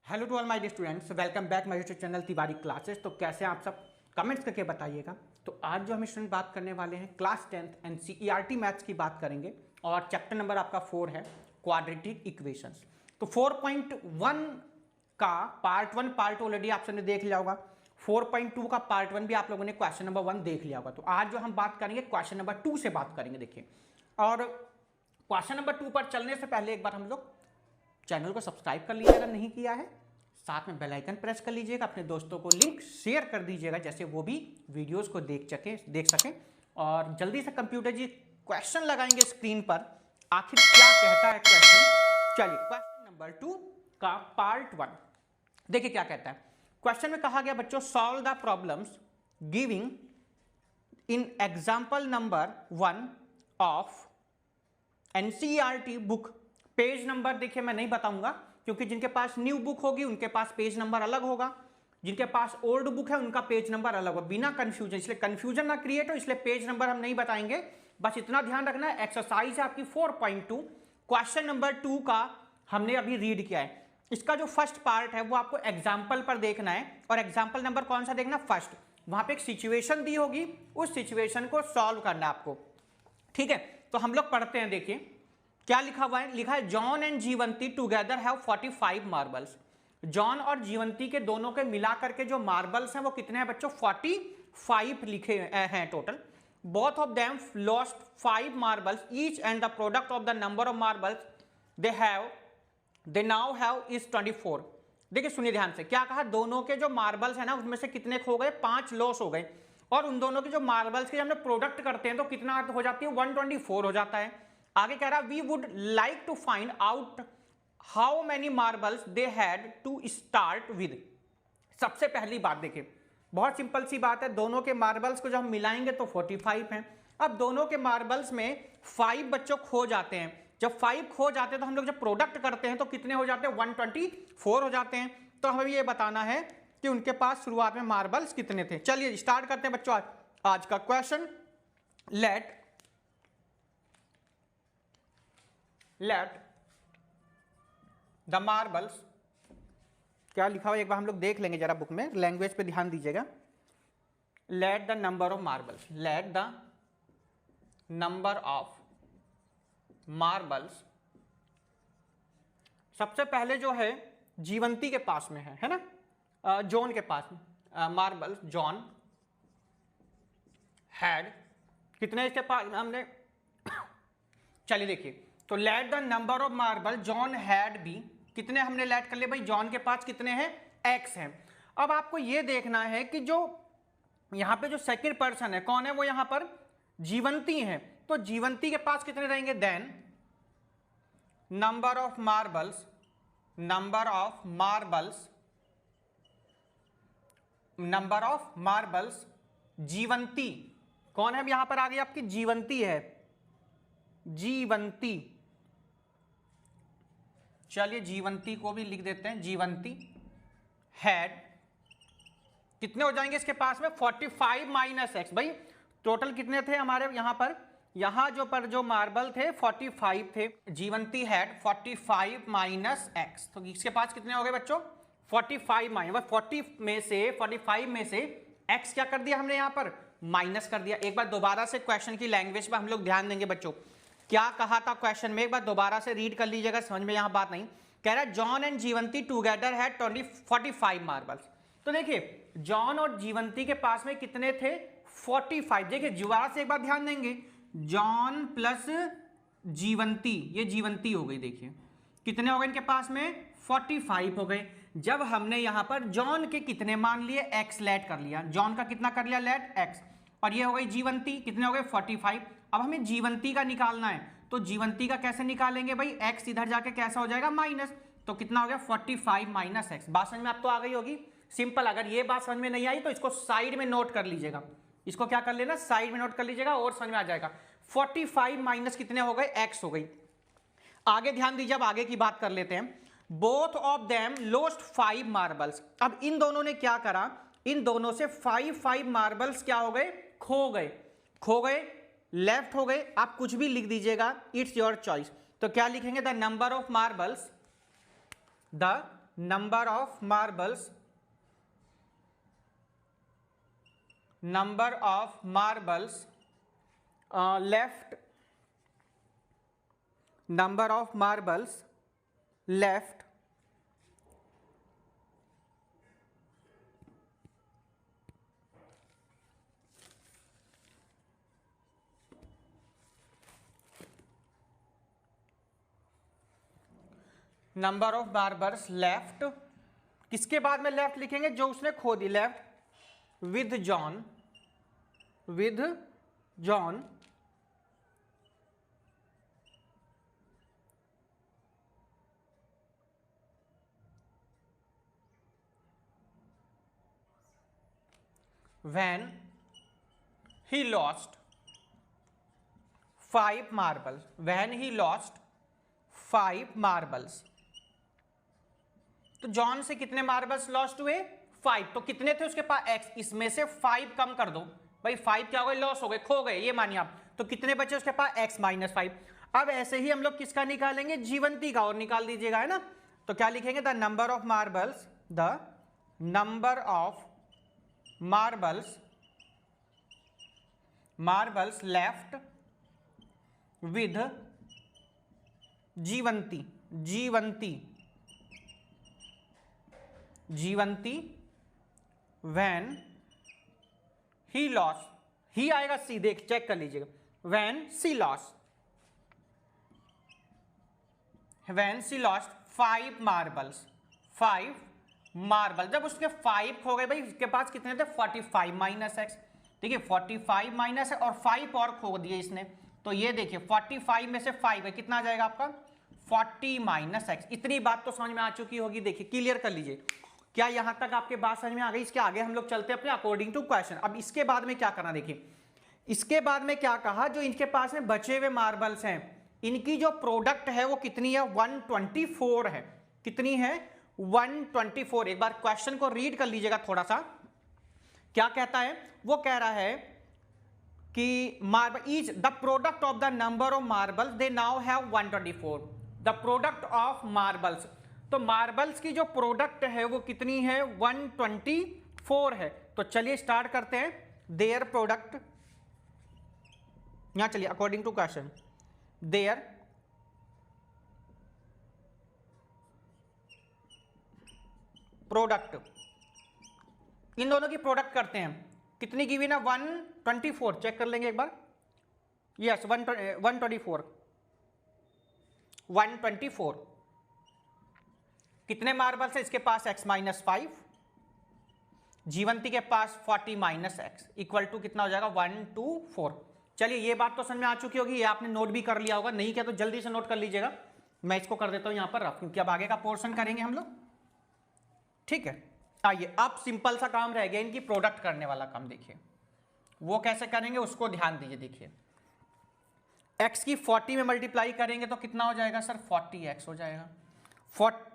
Hello to all my dear students, welcome back my YouTube channel Tiwari classes. तो कैसे आप सब कमेंट्स करके बताइएगा। तो आज जो हम स्टूडेंट बात करने वाले हैं क्लास 10th एनसीईआरटी मैथ्स की बात करेंगे और चैप्टर नंबर आपका 4 है क्वाड्रेटिक इक्वेशंस। तो 4.1 का पार्ट 1 पार्ट ऑलरेडी आप सबने देख लिया होगा। 4.2 का पार्ट 1 भी आप लोगों ने क्वेश्चन नंबर 1 देख लिया होगा। तो आज जो हम बात करेंगे क्वेश्चन नंबर 2 से बात करेंगे। देखिए, और क्वेश्चन नंबर 2 पर चलने से पहले एक बार हम लोग चैनल को सब्सक्राइब कर लीजिएगा नहीं किया है, साथ में बेल आइकन प्रेस कर लीजिएगा, अपने दोस्तों को लिंक शेयर कर दीजिएगा जैसे वो भी वीडियोस को देख सकें। और जल्दी से कंप्यूटर जी क्वेश्चन लगाएंगे स्क्रीन पर, आखिर क्या कहता है क्वेश्चन। चलिए क्वेश्चन नंबर 2 का पार्ट 1 देखिए क्या कहता है। क्वेश्चन में कहा गया बच्चों, solve the problems giving in example number 1 of NCERT book. Page number देखिए मैं नहीं बताऊंगा क्योंकि जिनके पास न्यू बुक होगी उनके पास पेज नंबर अलग होगा, जिनके पास ओल्ड बुक है उनका पेज नंबर अलग होगा, बिना कंफ्यूजन। इसलिए कंफ्यूजन ना क्रिएट हो, इसलिए पेज नंबर हम नहीं बताएंगे। बस इतना ध्यान रखना है, एक्सरसाइज है आपकी 4.2 क्वेश्चन नंबर 2 का हमने अभी रीड किया है। इसका जो फर्स्ट पार्ट है वो आपको एग्जाम्पल पर देखना है, और एग्जाम्पल नंबर कौन सा देखना, फर्स्ट। वहां पे एक सिचुएशन दी होगी, उस सिचुएशन को सॉल्व करना है आपको, ठीक है। तो हम लोग पढ़ते हैं। देखिए क्या लिखा हुआ है, लिखा है John and Jivanti together have 45 marbles. John और जीवंती के दोनों के मिलाकर के जो मार्बल्स हैं वो कितने हैं बच्चों, 45 लिखे हैं total. Both of them lost 5 marbles each and the product of the number of marbles they now have is 24। देखिए सुनिए ध्यान से, क्या कहा, दोनों के जो मार्बल्स है ना उसमें से कितने खो गए, 5 लॉस हो गए। और उन दोनों के जो मार्बल्स के जब हम लोग प्रोडक्ट करते हैं तो कितना हो जाती है, 124 हो जाता है। आगे कह रहा है we would like to find out how many marbles they had to start with. सबसे पहली बात देखिए, बहुत सिंपल सी बात है, दोनों के मार्बल्स को जब हम मिलाएंगे तो 45 हैं। अब दोनों के मार्बल्स में 5 बच्चों खो जाते हैं। जब 5 खो जाते हैं तो हम लोग जब प्रोडक्ट करते हैं तो कितने हो जाते हैं, 124 हो जाते हैं। तो हमें ये बताना है कि उनके पास शुरुआत में मार्बल्स कितने थे। चलिए स्टार्ट करते हैं बच्चों आज का क्वेश्चन। लेट द मार्बल्स, क्या लिखा हुआ एक बार हम लोग देख लेंगे जरा बुक में, लैंग्वेज पे ध्यान दीजिएगा। Late the number of marbles, late the number of marbles. सबसे पहले जो है जीवंती के पास में है ना, जॉन के पास में मार्बल्स। जॉन हैड कितने इसके पास हमने चलिए देखिए, तो let the number of marble John had be, कितने हमने लेट कर लिए भाई, जॉन के पास कितने हैं, एक्स हैं। अब आपको यह देखना है कि जो यहां पे जो सेकंड पर्सन है कौन है, वो यहां पर जीवंती है। तो जीवंती के पास कितने रहेंगे, then number of marbles, number of marbles, number of marbles Jivanti कौन है, अब यहां पर आ गई आपकी जीवंती है, जीवंती। चलिए जीवंती को भी लिख देते हैं, जीवंती हैड कितने हो जाएंगे इसके पास में, 45 माइनस एक्स। भाई टोटल कितने थे हमारे यहां पर, यहां जो मार्बल थे 45 थे। जीवंती हैड 45 माइनस एक्स, तो इसके पास कितने हो गए बच्चों, 45 माइनस 45 में से एक्स क्या कर दिया हमने यहां पर, माइनस कर दिया। एक बार दोबारा से क्वेश्चन की लैंग्वेज पर हम लोग ध्यान देंगे बच्चों, क्या कहा था क्वेश्चन में, एक बार दोबारा से रीड कर लीजिएगा, समझ में यहां बात नहीं। कह रहा है John and Jivanti together had 45 marbles. तो देखिए जॉन और जीवंती के पास में कितने थे, 45। देखिए दोबारा से एक बार ध्यान देंगे, जॉन प्लस जीवंती, ये जीवंती हो गई। देखिए कितने हो गए इनके पास में, 45 हो गए। जब हमने यहां पर जॉन के कितने मान लिए, एक्स लेट कर लिया, जॉन का कितना कर लिया लेट, एक्स, और ये हो गई जीवंती, कितने हो गए 45। अब हमें जीवंती का निकालना है, तो जीवंती का कैसे निकालेंगे भाई, एक्स इधर जाके कैसा हो जाएगा, माइनस। तो कितना हो गया 45 माइनस एक्स। बात समझ में आप तो आ गई होगी, सिंपल। अगर ये बात समझ में नहीं आई तो इसको साइड में नोट कर लीजिएगा, इसको क्या कर लेना, साइड में नोट कर लीजिएगा और समझ में आ जाएगा। 45 माइनस कितने हो गए, एक्स हो गई। आगे ध्यान दीजिए, अब आगे की बात कर लेते हैं। Both of them lost 5 marbles. अब इन दोनों ने क्या करा, इन दोनों से 5 मार्बल्स क्या हो गए, खो गए, लेफ्ट हो गए। आप कुछ भी लिख दीजिएगा, इट्स योर चॉइस। तो क्या लिखेंगे, the number of marbles, the number of marbles left, number of marbles left number of marbles left, किसके बाद में लेफ्ट लिखेंगे? जो उसने खो दी, left with John, when he lost 5 marbles, when he lost 5 marbles। तो जॉन से कितने मार्बल्स लॉस्ट हुए? 5। तो कितने थे उसके पास? x, इसमें से 5 कम कर दो भाई, 5 क्या हो गए? लॉस हो गए, खो गए, ये मानिए आप। तो कितने बचे उसके पास? x minus 5। अब ऐसे ही हम लोग किसका निकालेंगे? जीवंती का, और निकाल दीजिएगा, है ना। तो क्या लिखेंगे? The number of marbles, the number of marbles left with Jivanti when he lost, ही आएगा सी, देख चेक कर लीजिएगा, when she lost 5 marbles, जब उसके 5 खो गए भाई, इसके पास कितने थे? 45 माइनस एक्स। देखिए 45 माइनस है और 5 और खो दिए इसने, तो ये देखिए 45 में से 5 है, कितना आ जाएगा आपका? 40 माइनस एक्स। इतनी बात तो समझ में आ चुकी होगी। देखिए क्लियर कर लीजिए, क्या यहां तक आपके बात समझ में आ गई? इसके आगे हम लोग चलते हैं अपने अकॉर्डिंग टू क्वेश्चन। अब इसके बाद में क्या करना, देखिए इसके बाद में क्या कहा, जो इनके पास में बचे हुए मार्बल्स हैं, इनकी जो प्रोडक्ट है वो कितनी है? 124 है। कितनी है? 124। एक बार क्वेश्चन को रीड कर लीजिएगा थोड़ा सा, क्या कहता है? वो कह रहा है कि marble is the product of the number of marbles they now have 124। The product of marbles, तो मार्बल्स की जो प्रोडक्ट है वो कितनी है? 124 है। तो चलिए स्टार्ट करते हैं। देयर प्रोडक्ट, यहां चलिए according to question, their product, इन दोनों की प्रोडक्ट करते हैं। कितनी की हुई ना? 124। चेक कर लेंगे एक बार। यस 124। कितने मार्बल्स है इसके पास? x minus 5। जीवंती के पास 40 माइनस एक्स इक्वल टू कितना हो जाएगा? 124। चलिए ये बात तो समझ में आ चुकी होगी, ये आपने नोट भी कर लिया होगा, नहीं क्या तो जल्दी से नोट कर लीजिएगा। मैं इसको कर देता हूं यहां पर रफ, क्योंकि अब आगे का पोर्शन करेंगे हम लोग। ठीक है, आइए अब सिंपल सा काम रह गया इनकी प्रोडक्ट करने वाला काम। देखिए वो कैसे करेंगे उसको ध्यान दीजिए। देखिए x की 40 में मल्टीप्लाई करेंगे तो कितना हो जाएगा सर? 40x हो जाएगा।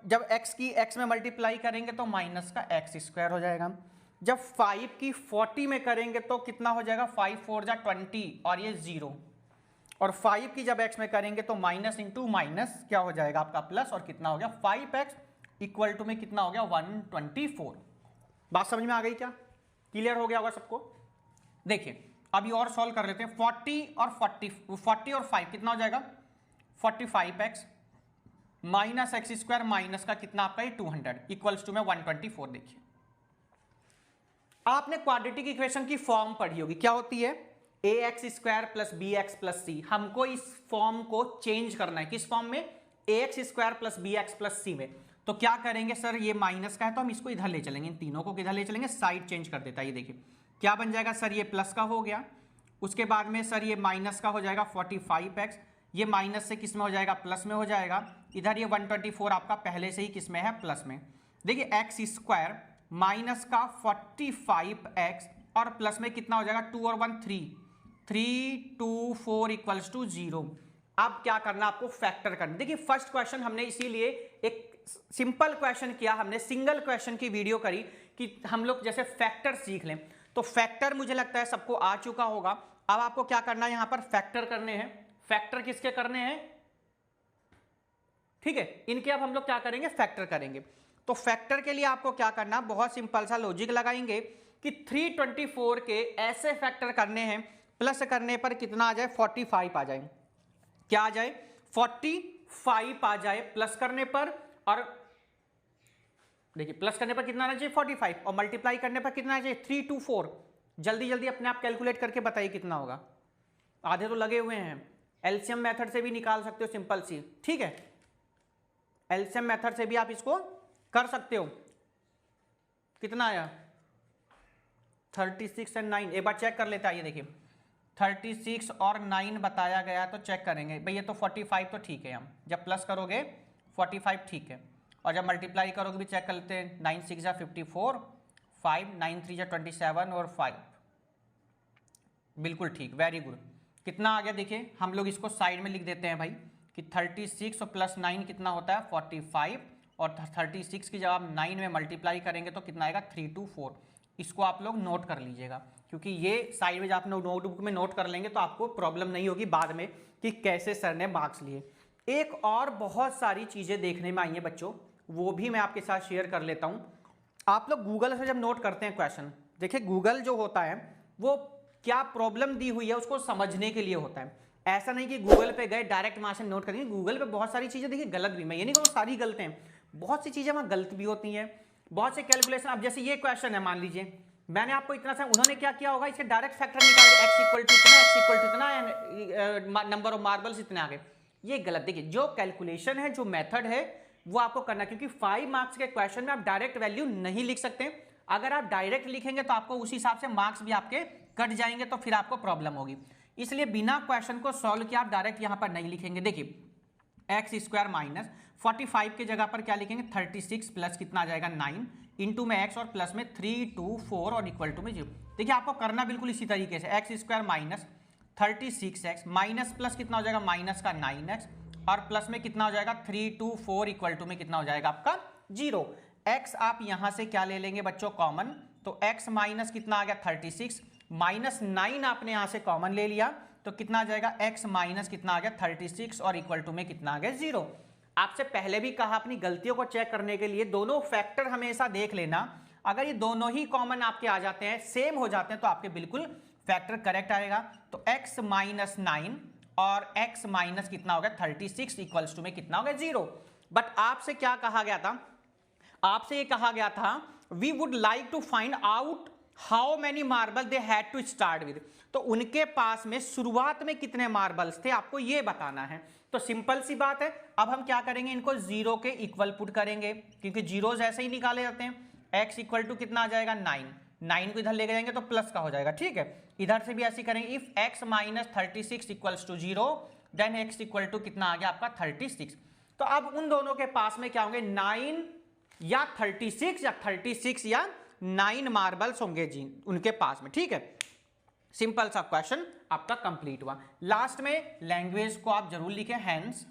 जब x की x में मल्टीप्लाई करेंगे तो माइनस का x स्क्वायर हो जाएगा। जब 5 की 40 में करेंगे तो कितना हो जाएगा? 5 4 जा 20 और ये 0। और 5 की जब x में करेंगे तो माइनस इंटू माइनस क्या हो जाएगा आपका? प्लस। और कितना हो गया? 5x इक्वल टू में कितना हो गया? 124। बात समझ में आ गई क्या? क्लियर हो गया होगा सबको? देखिए अभी और सॉल्व कर लेते हैं। 40 और 5 कितना हो जाएगा? 45x minus x square minus का कितना आपका? ये 200 इक्वल्स टू में 124। देखिए आपने क्वाड्रेटिक इक्वेशन की फॉर्म पढ़ी होगी, क्या होती है? ax square plus b x plus c. हमको इस फॉर्म को चेंज करना है, किस फॉर्म में? ax square plus b x plus c में। तो क्या करेंगे सर? ये माइनस का है तो हम इसको इधर ले चलेंगे, इन तीनों को किधर ले चलेंगे? साइड चेंज कर देता है। ये देखिए क्या बन जाएगा सर? ये प्लस का हो गया, उसके बाद में सर ये माइनस का हो जाएगा 45x, ये माइनस से किस में हो जाएगा? प्लस में हो जाएगा। इधर ये 124 आपका पहले से ही किस में है? प्लस में। देखिए एक्स स्क्वायर माइनस का 45x और प्लस में कितना हो जाएगा? 2 और 1 3, 3 2 4 इक्वल्स टू 0। अब क्या करना आपको? फैक्टर करना। देखिए फर्स्ट क्वेश्चन हमने इसीलिए एक सिंपल क्वेश्चन किया, हमने सिंगल क्वेश्चन की वीडियो करी कि हम लोग जैसे फैक्टर सीख लें। तो फैक्टर मुझे लगता है सबको आ चुका होगा। अब आपको क्या करना है? यहां पर फैक्टर करने हैं। फैक्टर किसके करने हैं? ठीक है, इनके अब हम लोग क्या करेंगे? फैक्टर करेंगे। तो फैक्टर के लिए आपको क्या करना, बहुत सिंपल सा लॉजिक लगाएंगे कि 324 के ऐसे फैक्टर करने हैं, प्लस करने पर कितना आ जाए, 45 आ जाए। क्या आ जाए, 45 आ जाए प्लस करने पर, और देखिए प्लस करने पर कितना आना चाहिए 45, और मल्टीप्लाई करने पर कितना आ जाए 324। जल्दी जल्दी अपने आप कैलकुलेट करके बताइए कितना होगा। आधे तो लगे हुए हैं, एलसीएम मेथड से भी निकाल सकते हो, सिंपल सी, ठीक है, एलसीएम मेथड से भी आप इसको कर सकते हो। कितना आया 36 एंड 9, एक बार चेक कर लेते हैं। ये देखिए 36 और 9 बताया गया, तो चेक करेंगे भाई, ये तो 45 तो ठीक है, हम जब प्लस करोगे 45 ठीक है, और जब मल्टीप्लाई करोगे भी चेक कर लेते हैं, 9 6 जा 54, 5 9 3 जा 27 और 5, बिल्कुल ठीक, वेरी गुड। कितना आ गया देखिए, हम लोग इसको साइड में लिख देते हैं भाई कि 36 और प्लस 9 कितना होता है 45, और 36 की जब आप 9 में मल्टीप्लाई करेंगे तो कितना आएगा 324। इसको आप लोग नोट कर लीजिएगा, क्योंकि ये साइड में जब आप नोटबुक में नोट कर लेंगे तो आपको प्रॉब्लम नहीं होगी बाद में कि कैसे सर ने मार्क्स लिए। एक और बहुत सारी चीज़ें देखने में आई हैं बच्चों, वो भी मैं आपके साथ शेयर कर लेता हूँ। आप लोग गूगल से जब नोट करते हैं क्वेश्चन, देखिए गूगल जो होता है वो क्या प्रॉब्लम दी हुई है उसको समझने के लिए होता है। ऐसा नहीं कि गूगल पे गए डायरेक्ट वहाँ से नोट करेंगे, गूगल पे बहुत सारी चीज़ें देखिए गलत भी, मैं ये नहीं कहूँ सारी गलत हैं, बहुत सी चीज़ें वहाँ गलत भी होती हैं, बहुत से कैलकुलेशन। अब जैसे ये क्वेश्चन है, मान लीजिए मैंने आपको इतना सा, उन्होंने क्या किया होगा, इसे डायरेक्ट फैक्टर निकाल के x इक्वल टू इतना, x इक्वल टू इतना, नंबर ऑफ मार्बल्स इतने आ गए, ये गलत। देखिए जो कैलकुलेशन है, जो मेथड है वो आपको करना, क्योंकि 5 मार्क्स के क्वेश्चन में आप डायरेक्ट वैल्यू नहीं लिख सकते। अगर आप डायरेक्ट लिखेंगे तो आपको उसी हिसाब से मार्क्स भी आपके कट जाएंगे, तो फिर आपको प्रॉब्लम होगी। इसलिए बिना क्वेश्चन को सॉल्व किया आप डायरेक्ट यहां पर नहीं लिखेंगे। देखिए एक्स स्क्वायर माइनस 45 की जगह पर क्या लिखेंगे 36 प्लस कितना आ जाएगा 9 इंटू में एक्स और प्लस में 3 2 4 और इक्वल टू में 0। देखिए आपको करना बिल्कुल इसी तरीके से, x square minus 36x minus plus कितना हो जाएगा माइनस का 9x और प्लस में कितना हो जाएगा 3 2 4 इक्वल टू में कितना हो जाएगा आपका 0। x आप यहां से क्या ले लेंगे बच्चों कॉमन, तो x माइनस कितना आ गया 36 माइनस 9 आपने यहां से कॉमन ले लिया, तो कितना आ जाएगा x माइनस कितना आ गया 36 और इक्वल टू में कितना आ गया 0। आपसे पहले भी कहा अपनी गलतियों को चेक करने के लिए दोनों फैक्टर हमेशा देख लेना, अगर ये दोनों ही कॉमन आपके आ जाते हैं, सेम हो जाते हैं, तो आपके बिल्कुल फैक्टर करेक्ट आएगा। तो x माइनस 9 और x माइनस कितना हो गया 36 इक्वल्स टू में कितना हो गया 0। बट आपसे क्या कहा गया था, आपसे ये कहा गया था we would like to find out how many marble they had to start with, तो उनके पास में शुरुआत में कितने मार्बल्स थे आपको ये बताना है। तो सिंपल सी बात है, अब हम क्या करेंगे, इनको 0 के इक्वल पुट करेंगे, क्योंकि जीरोस ऐसे ही निकाले जाते हैं। x इक्वल टू कितना आ जाएगा 9 को इधर लेके जाएंगे तो प्लस का हो जाएगा, ठीक है। इधर से भी ऐसे करेंगे, if x minus 36 equals to 0 then x equal to कितना आ गया आपका 36। तो अब उन दोनों के पास में क्या होंगे 9 या 36 या 36 या 9 मार्बल्स होंगे जी उनके पास में, ठीक है। सिंपल सा क्वेश्चन आपका कंप्लीट हुआ। लास्ट में लैंग्वेज को आप जरूर लिखें, hence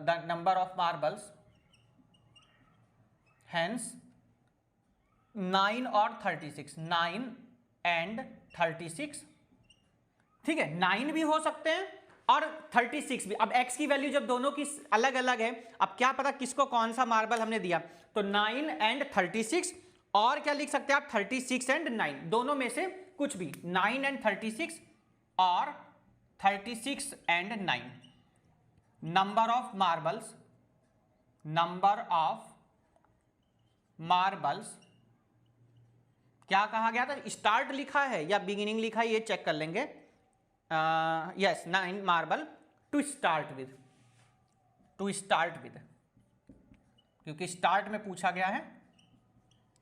the number of marbles, hence 9 और 36, 9 एंड 36, ठीक है। 9 भी हो सकते हैं और 36 भी। अब x की वैल्यू जब दोनों की अलग अलग है, अब क्या पता किसको कौन सा मार्बल हमने दिया, तो 9 एंड 36, और क्या लिख सकते हैं आप 36 एंड 9, दोनों में से कुछ भी, 9 एंड 36 और 36 and 9। Number of marbles, number of marbles क्या कहा गया था, स्टार्ट लिखा है या बिगिनिंग लिखा है ये चेक कर लेंगे। Yes 9 marble to start with, क्योंकि स्टार्ट में पूछा गया है,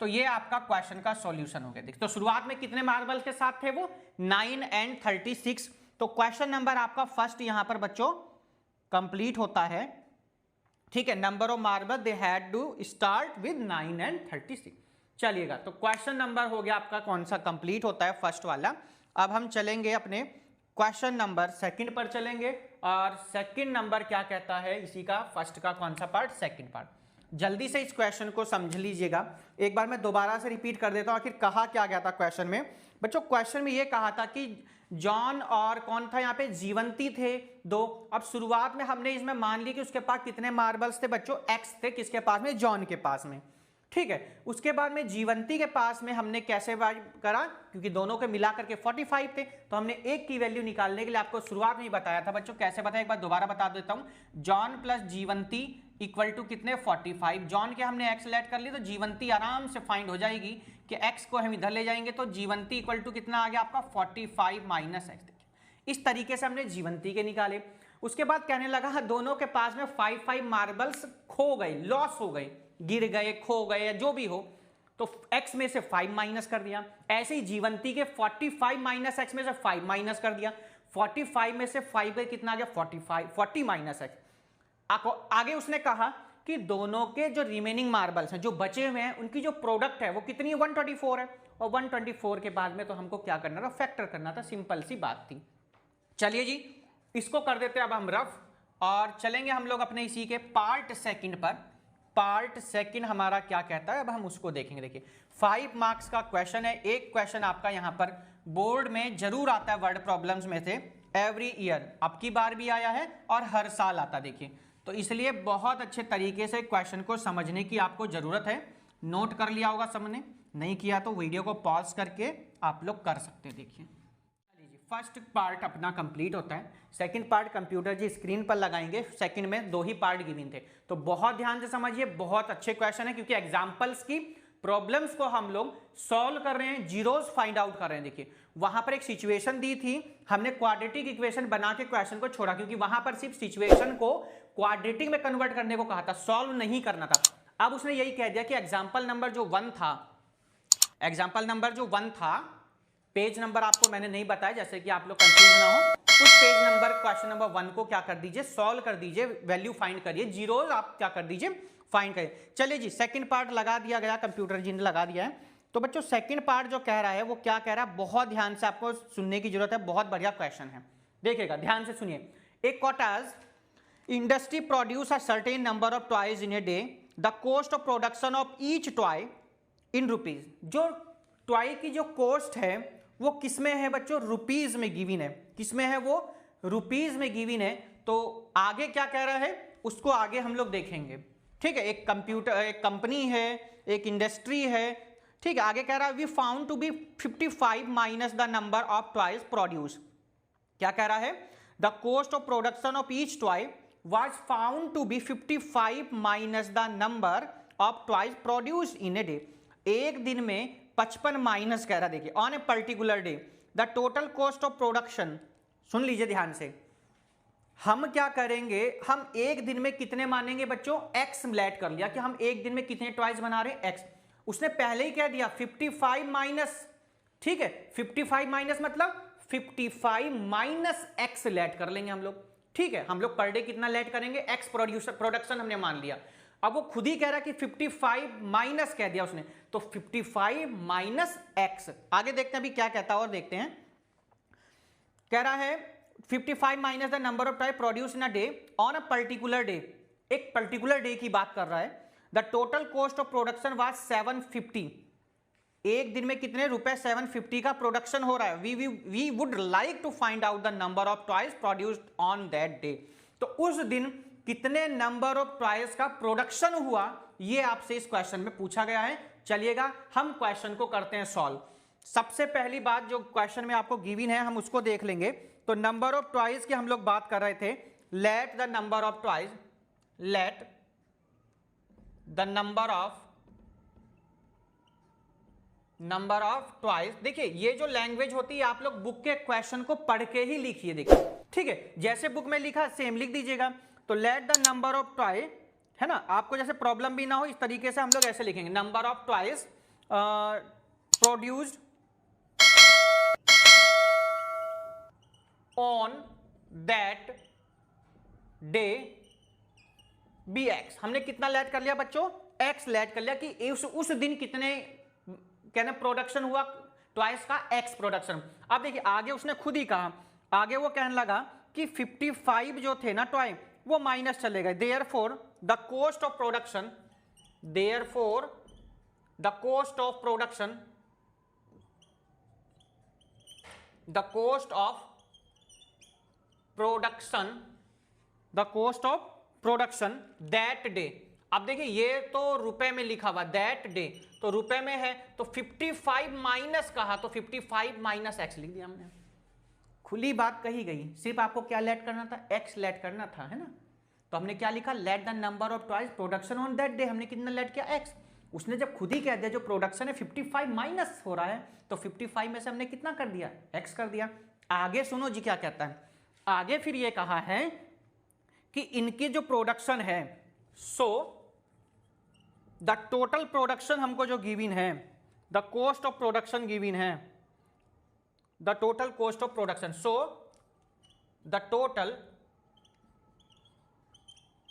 तो ये आपका क्वेश्चन का सॉल्यूशन हो गया। देखिए तो शुरुआत में कितने मार्बल के साथ थे वो 9 एंड 36, तो क्वेश्चन नंबर आपका फर्स्ट यहां पर बच्चों कंप्लीट होता है, ठीक है। Number of marble they had to start with 9 and 36। चलिएगा तो क्वेश्चन नंबर हो गया आपका कौन सा कंप्लीट होता है फर्स्ट वाला। अब हम चलेंगे अपने क्वेश्चन नंबर सेकंड पर चलेंगे, और सेकंड नंबर क्या कहता है इसी का, फर्स्ट का कौन सा पार्ट, सेकंड पार्ट। जल्दी से इस क्वेश्चन को समझ लीजिएगा, एक बार मैं दोबारा से रिपीट कर देता हूं आखिर कहा क्या गया था क्वेश्चन में। बच्चों क्वेश्चन में ये कहा था कि जॉन और कौन था यहाँ पे, जीवंती थे 2। अब शुरुआत में हमने इसमें मान लिया कि उसके पास कितने मार्बल्स थे बच्चों, x थे, किसके पास में, जॉन के पास में, ठीक है। उसके बाद में जीवंती के पास में हमने कैसे करा, क्योंकि दोनों के मिलाकर के 45 थे, तो हमने एक की वैल्यू निकालने के लिए आपको शुरुआत में ही बताया था बच्चों, कैसे बताया एक बार दोबारा बता देता हूं। जॉन प्लस जीवंती इक्वल टू कितने, 45। जॉन के हमने x लेट कर ली तो जीवंती आराम से फाइंड हो जाएगी कि x को हम इधर ले जाएंगे तो जीवंती इक्वल टू कितना आ गया आपका 45 माइनस x। इस तरीके से हमने जीवंती के निकाले। उसके बाद कहने लगा दोनों के पास में 5 मार्बल्स खो गए, लॉस हो गए, गिर गए, खो गए, जो भी हो, तो x में से 5 माइनस कर दिया। ऐसे ही जीवंती के 45 माइनस x में से 5 माइनस कर दिया। 45 में से 5 गए, कितना आ गया 40 माइनस x। आगे उसने कहा कि दोनों के जो रिमेनिंग मार्बल्स हैं, जो बचे हुए हैं, उनकी जो प्रोडक्ट है वो कितनी है, 124 है। और 124 के बाद में तो हमको क्या करना था, फैक्टर करना था, सिंपल सी बात थी। चलिए जी, इसको कर देते हैं अब हम रफ, और चलेंगे हम लोग अपने इसी के पार्ट सेकंड पर। पार्ट सेकंड हमारा क्या कहता है, अब हम उसको देखेंगे। देखिए 5 मार्क्स का क्वेश्चन है। एक क्वेश्चन आपका यहां पर बोर्ड में जरूर आता है वर्ड प्रॉब्लम्स में से, एवरी ईयर, अब की बार भी आया है और हर साल आता, देखिए, तो इसलिए बहुत अच्छे तरीके से क्वेश्चन को समझने की आपको जरूरत है। नोट कर लिया होगा सबने, नहीं किया तो वीडियो को पॉज करके आप लोग कर सकते हैं। देखिए फर्स्ट पार्ट अपना कंप्लीट होता है, सेकंड पार्ट कंप्यूटर जी स्क्रीन पर लगाएंगे। सेकंड में 2 ही पार्ट गिवन थे, तो बहुत ध्यान से समझिए, बहुत अच्छे क्वेश्चन है, क्योंकि एग्जांपल्स की प्रॉब्लम्स को हम लोग सॉल्व कर रहे हैं, जीरोस फाइंड आउट कर रहे हैं। देखिए वहां पर एक सिचुएशन दी थी, हमने क्वाड्रेटिक इक्वेशन बना के क्वेश्चन को छोड़ा, क्योंकि वहां पर सिर्फ सिचुएशन को क्वाड्रेटिक में कन्वर्ट करने को कहा था, सॉल्व नहीं करना था। अब उसने यही कह दिया कि एग्जाम्पल नंबर जो 1 था, एग्जाम्पल नंबर जो 1 था, पेज नंबर आपको मैंने नहीं बताया, जैसे कि आप लोग कंफ्यूज ना हो, उस पेज नंबर क्वेश्चन नंबर 1 को क्या कर दीजिए, सॉल्व कर दीजिए, वैल्यू फाइंड करिए, जीरोस आप क्या कर दीजिए, फाइंड करिए। चलिए जी, सेकंड पार्ट लगा दिया गया, कंप्यूटर जी ने लगा दिया है। तो बच्चों सेकंड पार्ट जो कह रहा है वो क्या कह रहा है, बहुत ध्यान से आपको सुनने की जरूरत है, बहुत बढ़िया क्वेश्चन है, देखिएगा ध्यान से सुनिए। एक cottage industry produce a certain number of toys in a day, the cost of production of each toy in rupees. जो टॉय की जो कॉस्ट है वो किसमें है बच्चों, रुपीज में गिवन है, किसमें है वो, रुपीज में गिवन है। तो आगे क्या कह रहा है उसको आगे हम लोग देखेंगे, ठीक है। एक कंप्यूटर, एक कंपनी है, एक इंडस्ट्री है, ठीक है। आगे कह रहा है we found to be 55 minus the number of toys produce. क्या कह रहा है, the cost of production of each toy was found to be 55 minus the number of toys produce in a day. एक दिन में 55 माइनस कह रहा, देखिए on a particular day the total cost of production. सुन लीजिए ध्यान से, हम क्या करेंगे, हम एक दिन में कितने मानेंगे बच्चों, x लेट कर लिया कि हम एक दिन में कितने टॉयज बना रहे हैं, x। उसने पहले ही कह दिया 55 माइनस, ठीक है, 55 माइनस मतलब 55 माइनस x लेट कर लेंगे हम लोग, ठीक है। हम लोग पर डे कितना लेट करेंगे, x प्रोडक्शन हमने मान लिया। अब वो खुद ही कह रहा कि 55 माइनस कह दिया उसने, तो 55 माइनस x। आगे देखते हैं अभी क्या कहता है और देखते हैं। कह रहा है 55 minus the number of toy produce in a day on a particular day, एक पर्टिकुलर डे की बात कर रहा है। The total cost of production was 750। एक दिन में कितने रुपए, 750 का प्रोडक्शन हो रहा है। We would like to find out the number of toys produced on that day. तो उस दिन कितने नंबर ऑफ टॉयज का प्रोडक्शन हुआ, ये आपसे इस क्वेश्चन में पूछा गया है। चलिएगा हम क्वेश्चन को करते हैं सॉल्व। सबसे पहली बात जो क्वेश्चन में आपको गिवन है हम उसको देख लेंगे। तो नंबर ऑफ टॉयज की हम लोग बात कर रहे थे, late the number of toys, late the number of toys. देखिए ये जो लैंग्वेज होती है आप लोग बुक के क्वेश्चन को पढ़ के ही लिखिए, देखिए, ठीक है, जैसे बुक में लिखा सेम लिख दीजिएगा। तो let the number of toy, है ना, आपको जैसे प्रॉब्लम भी ना हो इस तरीके से हम लोग ऐसे लिखेंगे, number of toys produced on that day be x. हमने कितना लेट कर लिया बच्चों, एक्स लेट कर लिया कि उस दिन कितने कहना प्रोडक्शन हुआ टॉयज का, एक्स प्रोडक्शन। अब देखिए आगे उसने खुद ही कहा, आगे वो कहने लगा कि 55 जो थे ना टॉय वो माइनस चले गए। Therefore the cost of production, therefore the cost of production the cost of production that day. अब देखिए ये तो रुपए में लिखा हुआ दैट डे, तो रुपए में है तो 55 माइनस कहा तो 55 माइनस एक्स लिख दिया हमने। खुली बात कही गई, सिर्फ आपको क्या लेट करना था, एक्स लेट करना था, है ना। तो हमने क्या लिखा, late the number of toys production on that day. हमने कितना लेट किया, एक्स। उसने जब खुद ही कह दिया जो प्रोडक्शन है 55 माइनस हो रहा है, तो 55 में से हमने कितना कर दिया, एक्स कर दिया। आगे सुनो जी क्या कहता है, आगे फिर ये कहा है कि इनकी जो प्रोडक्शन है, सो द टोटल प्रोडक्शन हमको जो गिवन है, the cost of production given है, the total cost of production, so the total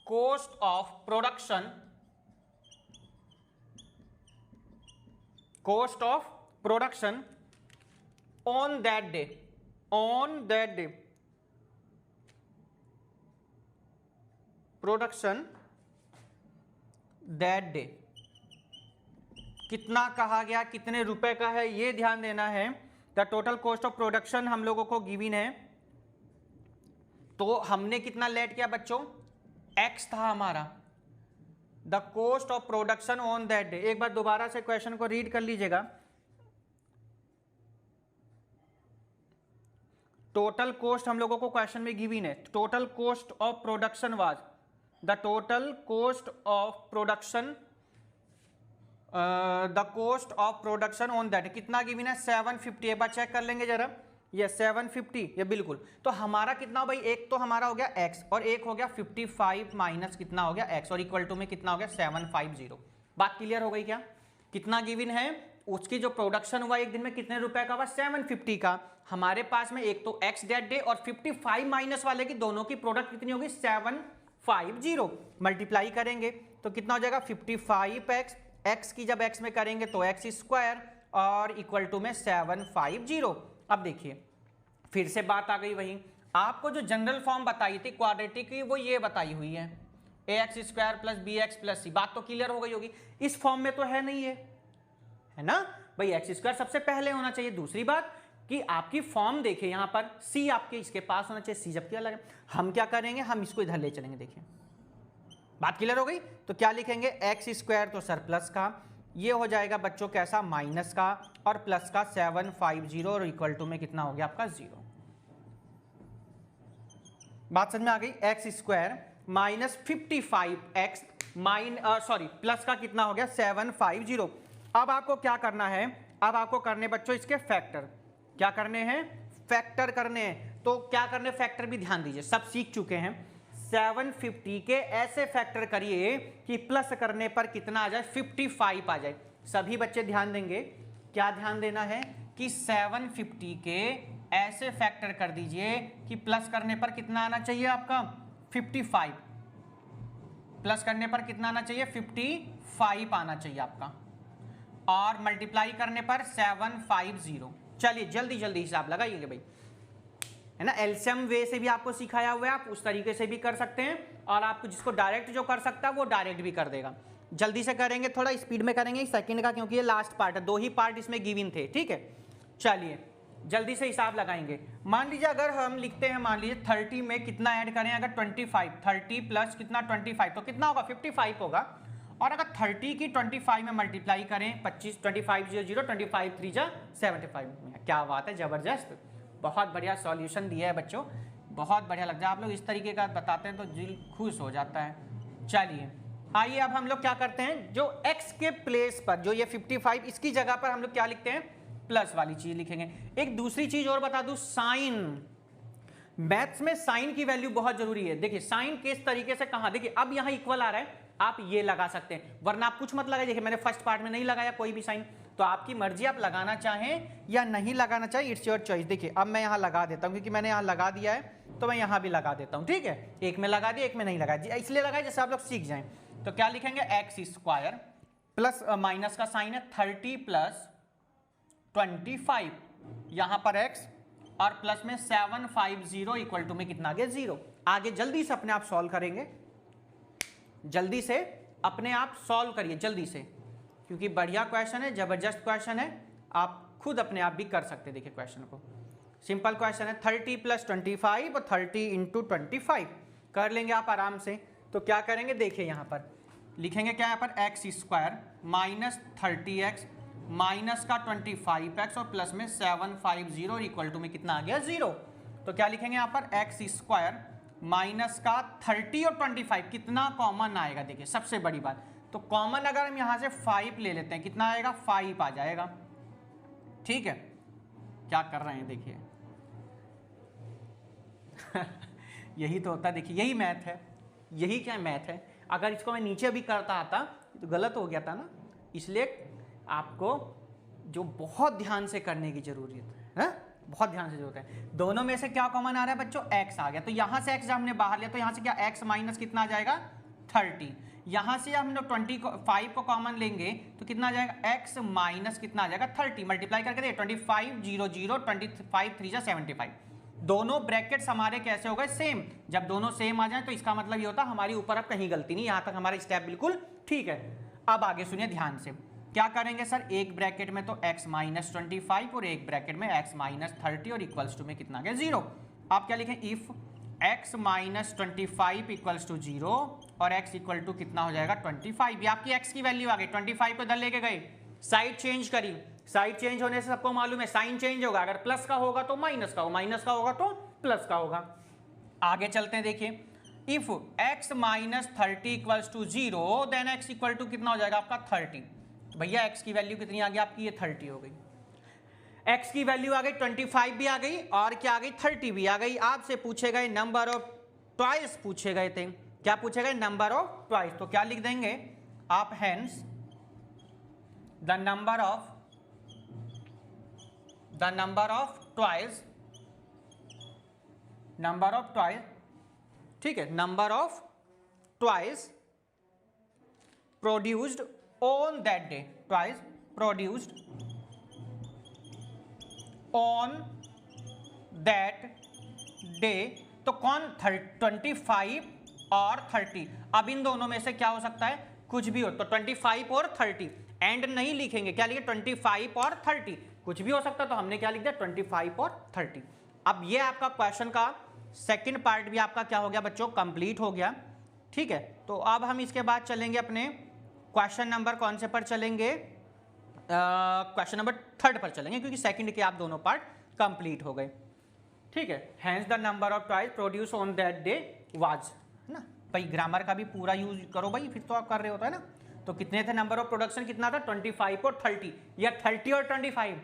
cost of production, cost of production on that day, on that day, production that day, कितना कहा गया, कितने रुपए का है, ये ध्यान देना है। The total cost of production हम लोगों को गिवन है, तो हमने कितना लेट किया बच्चों, एक्स था हमारा। The cost of production on that day, एक बार दोबारा से क्वेश्चन को रीड कर लीजिएगा। टोटल कॉस्ट हम लोगों को क्वेश्चन में गिवन है, total cost of production was, the total cost of production, the cost of production on that, कितना गिवन है 750। एक बार चेक कर लेंगे जरा, ये 750, ये बिल्कुल। तो हमारा कितना भाई, एक तो हमारा हो गया x और एक हो गया 55 माइनस कितना हो गया x, और इक्वल टू में कितना हो गया 750। बात क्लियर हो गई क्या, कितना गिवन है, उसकी जो प्रोडक्शन हुआ एक दिन में कितने रुपए का हुआ 750 का। हमारे पास में एक तो x दैट डे और 55 माइनस वाले की दोनों की प्रोडक्ट कितनी होगी 750। मल्टीप्लाई करेंगे तो कितना हो जाएगा 55x, x की जब x में करेंगे तो x स्क्वायर और इक्वल टू में 750। अब देखिए फिर से बात आ गई वही, आपको जो जनरल फॉर्म बताई थी क्वाड्रेटिक की, वो ये बताई हुई है ax square plus bx plus c। बात तो क्लियर हो गई होगी, इस फॉर्म में तो है नहीं है ना भाई, एक्स स्क्वायर सबसे पहले होना चाहिए। दूसरी बात कि आपकी फॉर्म देखिए यहाँ पर c आपके इसके पास होना चाहिए, c जबकि अलग है। हम क्या करेंगे, हम इसको इधर ले चलेंगे। देखिए बात क्लियर हो गई, तो क्या लिखेंगे एक्स स्क्वायर तो सर प्लस का, ये हो जाएगा बच्चों कैसा माइनस का, और प्लस का 750 और इक्वल टू में कितना हो गया आपका 0। बात समझ में आ गई, x square minus 55x sorry plus का कितना हो गया 750। अब आपको क्या करना है, अब आपको करने बच्चों इसके फैक्टर, क्या करने हैं, फैक्टर करने हैं। तो क्या करने फैक्टर भी ध्यान दीजिए, सब सीख चुके हैं। 750 के ऐसे फैक्टर करिए कि प्लस करने पर कितना आ जाए 55 आ जाए। सभी बच्चे ध्यान देंगे, क्या ध्यान देना है कि 750 के ऐसे फैक्टर कर दीजिए कि प्लस करने पर कितना आना चाहिए आपका 55, प्लस करने पर कितना आना चाहिए 55 आना चाहिए आपका, और मल्टीप्लाई करने पर 750। चलिए जल्दी जल्दी हिसाब लगाइएगा भाई, है ना। एलसीएम वे से भी आपको सिखाया हुआ है, आप उस तरीके से भी कर सकते हैं, और आपको जिसको डायरेक्ट जो कर सकता है वो डायरेक्ट भी कर देगा। जल्दी से करेंगे, थोड़ा स्पीड में करेंगे सेकंड का, क्योंकि ये लास्ट पार्ट है, 2 ही पार्ट इसमें गिवन थे, ठीक है। चलिए जल्दी से हिसाब लगाएंगे। मान लीजिए अगर हम लिखते हैं, मान लीजिए 30 में कितना ऐड करें, अगर 25, 30 प्लस कितना 25 तो कितना होगा 55 होगा, और अगर 30 की 25 में मल्टीप्लाई करें 25, 25 0 0 25 3 जा 75। क्या बात है, जबरदस्त, बहुत बढ़िया सॉल्यूशन दिया है बच्चों, बहुत बढ़िया लगता है। आप लोग इस तरीके का बताते हैं तो दिल खुश हो जाता है। चलिए आइए अब हम लोग क्या करते हैं, जो x के प्लेस पर जो ये 55 इसकी जगह पर हम लोग क्या लिखते हैं, प्लस वाली चीज लिखेंगे। एक दूसरी चीज और बता दूं, साइन, मैथ्स में साइन की वैल्यू बहुत जरूरी है। देखिए साइन किस तरीके से, कहां, देखिए अब यहां इक्वल आ रहा है, आप ये लगा सकते हैं, वरना आप कुछ मत लगाइए। देखिए मैंने फर्स्ट पार्ट में नहीं लगाया कोई भी साइन, तो आपकी मर्जी, आप लगाना चाहें या नहीं लगाना चाहें, इट्स योर चॉइस। देखिए अब मैं यहाँ लगा देता हूँ, क्योंकि मैंने यहाँ लगा दिया है तो मैं यहाँ भी लगा देता हूँ, ठीक है। एक में लगा दिया, एक में नहीं लगाया, इसलिए लगाया जैसे आप लोग सीख जाएं। तो क्या लिखेंगे, एक्स स्क्वायर प्लस माइनस का साइन है 30 प्लस 25, यहाँ पर x, और प्लस में 750 इक्वल टू में कितना आ गया 0। आगे जल्दी से अपने आप सॉल्व करेंगे, जल्दी से अपने आप सॉल्व करिए जल्दी से, क्योंकि बढ़िया क्वेश्चन है, जबरदस्त क्वेश्चन है, आप खुद अपने आप भी कर सकते हैं। देखिए क्वेश्चन को सिंपल क्वेश्चन है। 30 + 25 और 30 × 25 कर लेंगे आप आराम से। तो क्या करेंगे देखिए, यहाँ पर लिखेंगे क्या, यहाँ पर x² माइनस 30x माइनस का 25x और प्लस में 750 इक्वल टू में कितना आ गया 0। तो क्या लिखेंगे यहाँ पर x² माइनस का 30 और 25 कितना कॉमन आएगा, देखिए सबसे बड़ी बात तो कॉमन अगर हम यहाँ से 5 ले लेते हैं कितना आएगा 5 आ जाएगा। ठीक है, क्या कर रहे हैं देखिए यही तो होता है, देखिए यही मैथ है, यही क्या मैथ है। अगर इसको मैं नीचे भी करता आता तो गलत हो गया था ना, इसलिए आपको जो बहुत ध्यान से करने की जरूरत है, बहुत ध्यान से जरूरत है। दोनों में से क्या कॉमन आ रहा है बच्चों, x आ गया, तो यहां से x जब हमने बाहर लिया तो यहां से क्या x माइनस कितना आ जाएगा 30। यहां से हम लोग 25 को कॉमन लेंगे तो कितना आ जाएगा x माइनस कितना आ जाएगा 30, मल्टीप्लाई करके देखिए 25 0 0 25 3 75। दोनों ब्रैकेट्स हमारे कैसे हो गए सेम। जब दोनों सेम आ जाए तो इसका मतलब ये होता है हमारी ऊपर अब कहीं गलती नहीं, यहां तक हमारा स्टेप बिल्कुल ठीक है। अब आगे सुनिए ध्यान से, क्या करेंगे सर, एक ब्रैकेट में तो x माइनस 25 और एक ब्रैकेट में x माइनस 30 और इक्वल्स टू में कितना गया 0। आप क्या लिखें, if x minus 25 equals to 0 और x इक्वल टू कितना हो जाएगा 25। ये आपकी x की वैल्यू आ गई, 25 को इधर लेके गए, साइड चेंज करी, साइड चेंज होने से सबको मालूम है साइन चेंज होगा, अगर प्लस का होगा तो माइनस का होगा, माइनस का होगा तो प्लस का होगा। आगे चलते हैं, देखिए if x minus 30 equals to 0 then x equal to कितना हो जाएगा आपका 30। भैया x की वैल्यू कितनी आ गई आपकी, ये 30 हो गई, x की वैल्यू आ गई 25 भी आ गई और क्या आ गई 30 भी आ गई। आपसे पूछे गए नंबर ऑफ ट्वाइस पूछे गए थे, क्या पूछे गए नंबर ऑफ ट्वाइस, तो क्या लिख देंगे आप, hence the number of twice, number of twice, ठीक है, number of twice produced on that day, twice produced on that day। तो कौन 25 और 30, अब इन दोनों में से क्या हो सकता है, कुछ भी हो, तो 25 और 30 एंड नहीं लिखेंगे, क्या लिखे 25 और 30, कुछ भी हो सकता है, तो हमने क्या लिख दिया 25 और 30। अब ये आपका क्वेश्चन का सेकंड पार्ट भी आपका क्या हो गया बच्चों, कंप्लीट हो गया। ठीक है, तो अब हम इसके बाद चलेंगे अपने क्वेश्चन नंबर कौन से पर चलेंगे, क्वेश्चन नंबर 3 पर चलेंगे, क्योंकि सेकंड के आप दोनों पार्ट कंप्लीट हो गए। ठीक है, hence the number of twice produce on that day was, है ना भाई, ग्रामर का भी पूरा यूज करो भाई, फिर तो आप कर रहे होता है ना। तो कितने थे नंबर ऑफ प्रोडक्शन, कितना था 25 और 30 या 30 और 25,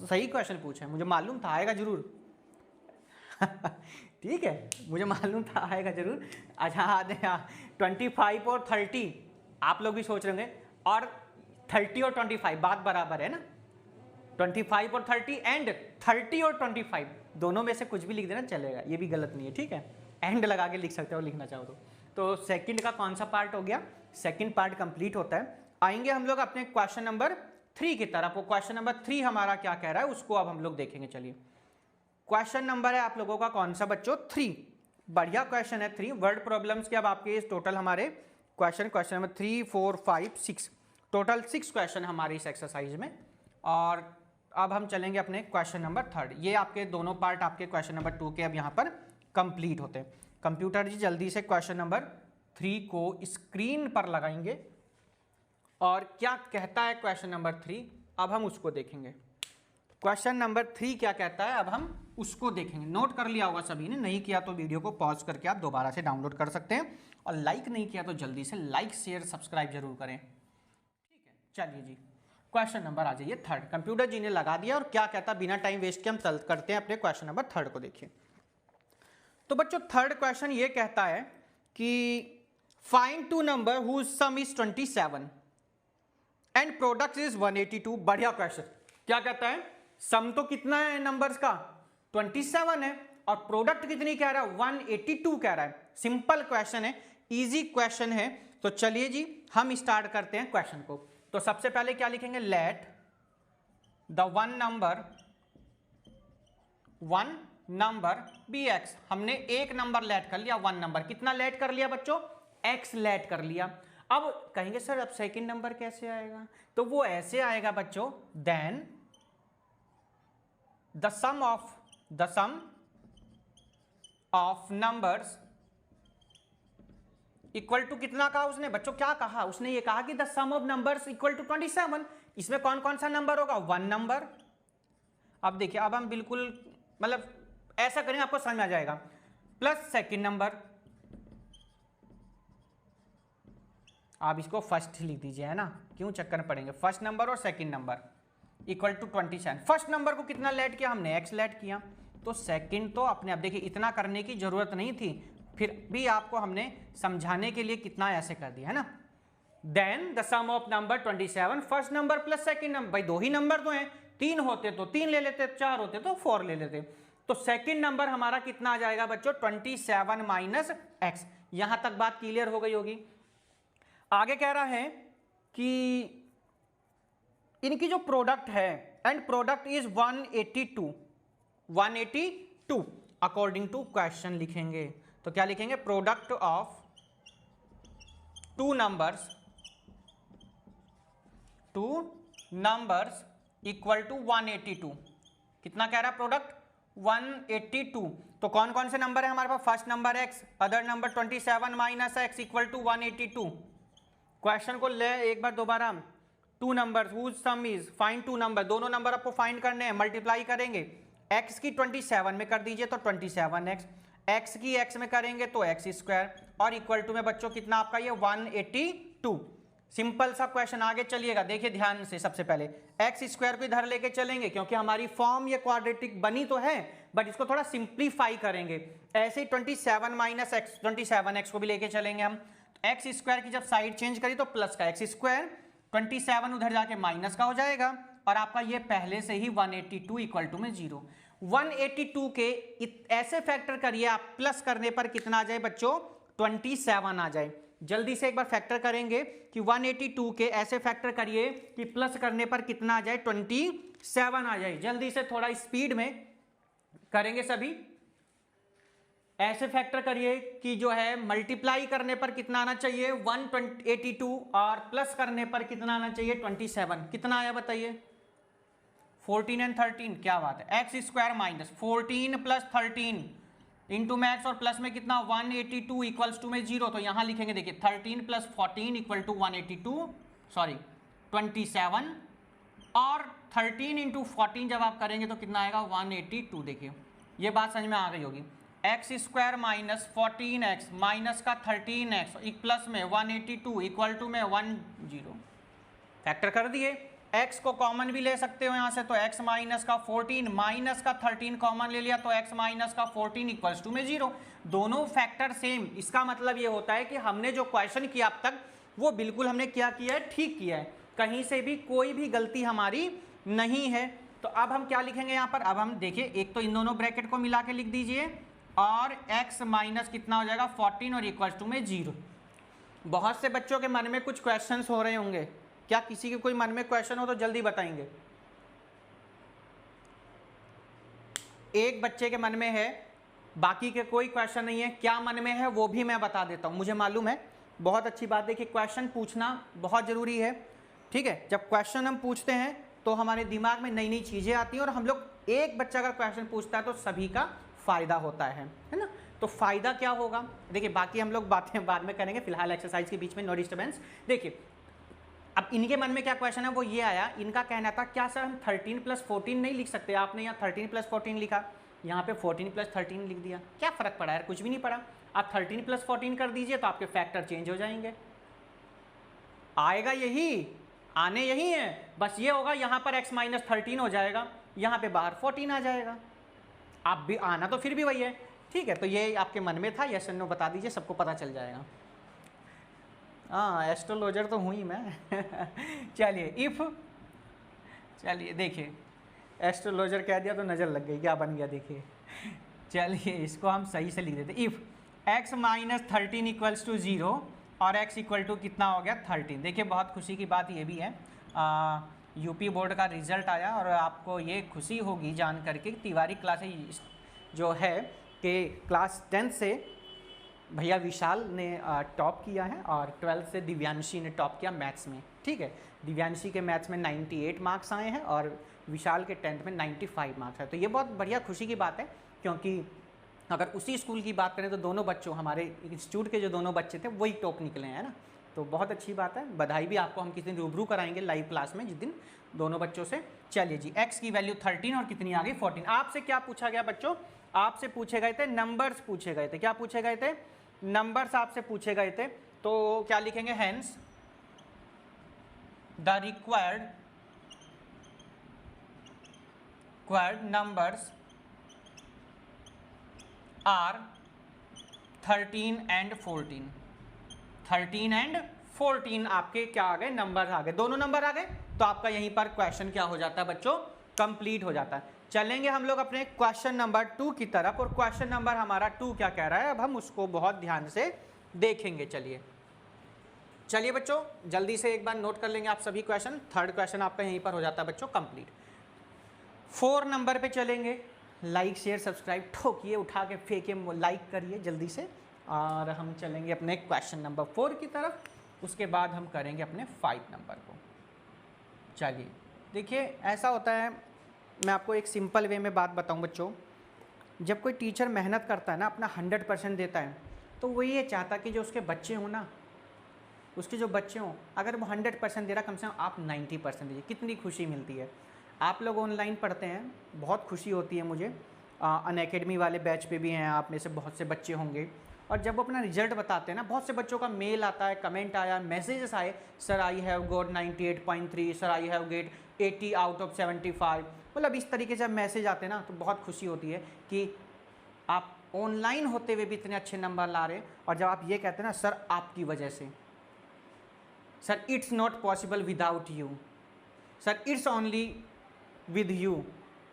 सही क्वेश्चन पूछा है, मुझे मालूम था आएगा जरूर ठीक है, मुझे मालूम था आएगा जरूर। अच्छा 25 और 30 आप लोग भी सोच रहे होंगे, और 30 और 25 बात बराबर है ना, 25 और 30 एंड 30 और 25 दोनों में से कुछ भी लिख देना चलेगा, ये भी गलत नहीं है। ठीक है, एंड लगा के लिख सकते हो लिखना चाहो तो सेकंड का कौन सा पार्ट हो गया, सेकंड पार्ट कंप्लीट होता है। आएंगे हम लोग अपने क्वेश्चन नंबर 3 की तरफ। वो क्वेश्चन नंबर 3 हमारा क्या कह रहा है उसको अब हम लोग देखेंगे। चलिए, क्वेश्चन नंबर है आप लोगों का कौन सा बच्चों 3, बढ़िया क्वेश्चन है 3 वर्ड प्रॉब्लम्स के। अब आपके इस टोटल हमारे क्वेश्चन नंबर 3 4 5 6 टोटल 6 क्वेश्चन हमारे इस एक्सरसाइज में। और अब हम चलेंगे अपने क्वेश्चन नंबर 3। ये आपके दोनों पार्ट आपके क्वेश्चन नंबर 2 के अब यहाँ पर कंप्लीट होते हैं। कंप्यूटर जी जल्दी से क्वेश्चन नंबर 3 को स्क्रीन पर लगाएंगे और क्या कहता है क्वेश्चन नंबर 3 अब हम उसको देखेंगे। क्वेश्चन नंबर 3 क्या कहता है अब हम उसको देखेंगे। नोट कर लिया होगा सभी ने, नहीं किया तो वीडियो को पॉज करके आप दोबारा से डाउनलोड कर सकते हैं, और लाइक नहीं किया तो जल्दी से लाइक शेयर सब्सक्राइब जरूर करें। ठीक है, चलिए जी क्वेश्चन नंबर आ जाइए 3। कंप्यूटर जी ने लगा दिया और क्या कहता है बिना टाइम वेस्ट के हम करते हैं अपने क्वेश्चन नंबर 3 को। देखिए तो बच्चों 3rd क्वेश्चन ये कहता है कि find 2 number whose sum is 27 and product is 182। बढ़िया क्वेश्चन। क्या कहता है, सम तो कितना है नंबर्स का 27 है और प्रोडक्ट कितनी कह रहा है 182 कह रहा है। सिंपल क्वेश्चन है, इजी क्वेश्चन है। तो चलिए जी हम स्टार्ट करते हैं क्वेश्चन को। तो सबसे पहले क्या लिखेंगे, let the one number be x. हमने एक नंबर लेट कर लिया, 1 नंबर। कितना लेट कर लिया बच्चों, x लेट कर लिया। अब कहेंगे सर अब सेकंड नंबर कैसे आएगा, तो वो ऐसे आएगा बच्चों, then the sum of the sum of numbers equal to कितना कहा उसने बच्चों, क्या कहा उसने, ये कहा कि the sum of numbers equal to 27। इसमें कौन कौन सा नंबर होगा, 1 नंबर। अब देखिए, अब हम बिल्कुल मतलब ऐसा करेंगे आपको समझ में आ जाएगा, प्लस सेकंड नंबर, आप इसको फर्स्ट लिख दीजिए, है ना, क्यों चक्कर में पड़ेंगे, फर्स्ट नंबर और second number equal to 27। First number को कितना लेट किया हमने, x लेट किया, तो सेकंड तो अपने आप देखिए इतना करने की जरूरत नहीं थी, फिर भी आपको हमने समझाने के लिए कितना ऐसे कर दिया, है ना। Then the sum of number 27, first number plus second number, भाई 2 ही नंबर तो हैं, 3 होते तो 3 ले लेते, 4 होते तो 4 ले लेते, तो सेकंड नंबर हमारा कितना आ जाएगा बच्चों, 27 माइनस x। यहां तक बात क्लियर हो गई होगी। आगे कह रहा है कि इनकी जो प्रोडक्ट है, and product is 182 according to question लिखेंगे, तो क्या लिखेंगे, product of two numbers equal to 182। कितना कह रहा है प्रोडक्ट, 182। तो कौन कौन से नंबर है हमारे पास, first number x, other number 27 minus x equal to 182। Question को ले एक बार दोबारा, two number whose sum is, find two number, दोनों नंबर आपको फाइंड करने हैं, मल्टीप्लाई करेंगे, x की 27 में कर दीजिए तो 27x, x की x में करेंगे तो x स्क्वायर, और इक्वल टू में बच्चों कितना आपका ये 182। सिंपल सा क्वेश्चन, आगे चलिएगा, देखिए ध्यान से, सबसे पहले x स्क्वायर को इधर लेके चलेंगे क्योंकि हमारी फॉर्म ये क्वाड्रेटिक बनी तो है, बट इसको थोड़ा सिंप्लीफाई करेंगे, ऐसे ही 27 माइनस एक्स, 27x को भी लेके चलेंगे हम, एक्स स्क्वायर की जब साइड चेंज करी तो प्लस का एक्स स्क्वायर, 27 उधर जाके माइनस का हो जाएगा, और आपका ये पहले से ही 182 इक्वल टू में 0। 182 के ऐसे फैक्टर करिए आप, प्लस करने पर कितना आ जाए बच्चों, 27 आ जाए। जल्दी से एक बार फैक्टर करेंगे कि 182 के ऐसे फैक्टर करिए कि प्लस करने पर कितना आ जाए, 27 आ जाए। जल्दी से थोड़ा स्पीड में करेंगे सभी, ऐसे फैक्टर करिए कि जो है मल्टीप्लाई करने पर कितना आना चाहिए, 182, और प्लस करने पर कितना आना चाहिए, 27। कितना आया बताइए, 14 एंड 13, क्या बात है, x square minus 14 plus 13 into में एक्स और प्लस में कितना 182 इक्वल्स टू में 0, तो यहां लिखेंगे देखिए 13 प्लस 14 इक्वल टू 27, और 13 इंटू 14 जब आप करेंगे तो कितना आएगा 182। देखिए ये बात समझ में आ गई होगी, x square minus 14x minus का 13x प्लस में 182 इक्वल टू में 10। फैक्टर कर दिए, x को कॉमन भी ले सकते हो यहाँ से, तो x माइनस का 14 माइनस का 13 कॉमन ले लिया तो x माइनस का 14 इक्वल्स टू में 0। दोनों फैक्टर सेम, इसका मतलब ये होता है कि हमने जो क्वेश्चन किया अब तक वो बिल्कुल हमने क्या किया है, ठीक किया है, कहीं से भी कोई भी गलती हमारी नहीं है। तो अब हम क्या लिखेंगे यहाँ पर, अब हम देखिए, एक तो इन दोनों ब्रैकेट को मिला के लिख दीजिए, और x माइनस कितना हो जाएगा 14 और इक्वल्स टू में 0। बहुत से बच्चों के मन में कुछ क्वेश्चंस हो रहे होंगे, क्या किसी के कोई मन में क्वेश्चन हो तो जल्दी बताएंगे। एक बच्चे के मन में है, बाकी के कोई क्वेश्चन नहीं है, क्या मन में है वो भी मैं बता देता हूं, मुझे मालूम है, बहुत अच्छी बात। देखिए क्वेश्चन पूछना बहुत जरूरी है, ठीक है, जब क्वेश्चन हम पूछते हैं तो हमारे दिमाग में नई नई चीजें आती हैं, और हम लोग, एक बच्चा अगर क्वेश्चन पूछता है तो सभी का फायदा होता है ना। तो फायदा क्या होगा, देखिए बाकी हम लोग बातें बाद में करेंगे, फिलहाल एक्सरसाइज के बीच में नो डिस्टर्बेंस। देखिए अब इनके मन में क्या क्वेश्चन है वो ये आया, इनका कहना था क्या सर हम 13 प्लस 14 नहीं लिख सकते, आपने यहाँ 13 प्लस 14 लिखा, यहाँ पे 14 प्लस 13 लिख दिया, क्या फर्क पड़ा यार, कुछ भी नहीं पड़ा। आप 13 प्लस 14 कर दीजिए तो आपके फैक्टर चेंज हो जाएंगे, आएगा यही, आने यही है, बस ये होगा यहाँ पर x माइनस 13 हो जाएगा, यहाँ पे बाहर 14 आ जाएगा, आप भी आना तो फिर भी वही है, ठीक है। तो ये आपके मन में था, यस और नो बता दीजिए, सबको पता चल जाएगा। हाँ एस्ट्रोलॉजर तो हूँ ही मैं चलिए इफ, चलिए देखिए एस्ट्रोलॉजर कह दिया तो नज़र लग गई, क्या बन गया देखिए। चलिए इसको हम सही से लिख देते, if x minus 13 equals to 0 और x इक्वल टू कितना हो गया 13। देखिए बहुत खुशी की बात ये भी है, यूपी बोर्ड का रिजल्ट आया, और आपको ये खुशी होगी जान करके तिवारी क्लासेस जो है कि क्लास 10 से भैया विशाल ने टॉप किया है, और 12th से दिव्यांशी ने टॉप किया मैथ्स में, ठीक है। दिव्यांशी के मैथ्स में 98 मार्क्स आए हैं, और विशाल के 10th में 95 मार्क्स है। तो ये बहुत बढ़िया खुशी की बात है, क्योंकि अगर उसी स्कूल की बात करें तो दोनों बच्चों, हमारे इंस्टीट्यूट के जो दोनों बच्चे थे वही टॉप निकले हैं ना, तो बहुत अच्छी बात है। बधाई भी आपको हम किसी दिन रूबरू कराएंगे लाइव क्लास में, जिस दिन दोनों बच्चों से। चलिए जी, x की वैल्यू 13 और कितनी आ गई 14। आपसे क्या पूछा गया बच्चों? आपसे पूछे गए थे नंबर्स, पूछे गए थे। क्या पूछे गए थे? नंबर्स आपसे पूछे गए थे। तो क्या लिखेंगे? Hence the required numbers are 13 and 14। 13 and 14 आपके क्या आ गए? नंबर आ गए, दोनों नंबर आ गए। तो आपका यहीं पर क्वेश्चन क्या हो जाता है बच्चों? कंप्लीट हो जाता है। चलेंगे हम लोग अपने क्वेश्चन नंबर 2 की तरफ, और क्वेश्चन नंबर हमारा 2 क्या कह रहा है, अब हम उसको बहुत ध्यान से देखेंगे। चलिए बच्चों, जल्दी से एक बार नोट कर लेंगे आप सभी क्वेश्चन। थर्ड क्वेश्चन आपका यहीं पर हो जाता है बच्चों कंप्लीट। 4 नंबर पे चलेंगे। लाइक शेयर सब्सक्राइब ठोकिए, उठा के फेंकिए, लाइक करिए जल्दी से। और हम चलेंगे अपने क्वेश्चन नंबर 4 की तरफ, उसके बाद हम करेंगे अपने 5 नंबर को। चलिए देखिए, ऐसा होता है, मैं आपको एक सिंपल वे में बात बताऊं बच्चों। जब कोई टीचर मेहनत करता है ना, अपना 100% देता है, तो वो ये चाहता कि जो उसके बच्चे हों ना, उसके जो बच्चे हों, अगर वो 100% दे रहा, कम से कम आप 90% दीजिए। कितनी खुशी मिलती है। आप लोग ऑनलाइन पढ़ते हैं, बहुत खुशी होती है मुझे। अनअकैडमी वाले बैच पे भी हैं आप में से बहुत से बच्चे होंगे, और जब वो अपना रिजल्ट बताते हैं ना, बहुत से बच्चों का मेल आता है, कमेंट आया, मैसेजेस आए, sir I have got 98.3, sir I have get 80 out of 75। मतलब इस तरीके से जब मैसेज आते हैं ना, तो बहुत खुशी होती है कि आप ऑनलाइन होते हुए भी इतने अच्छे नंबर ला रहे हैं। और जब आप ये कहते हैं ना, सर आपकी वजह से, sir it's not possible without you, sir it's only with you,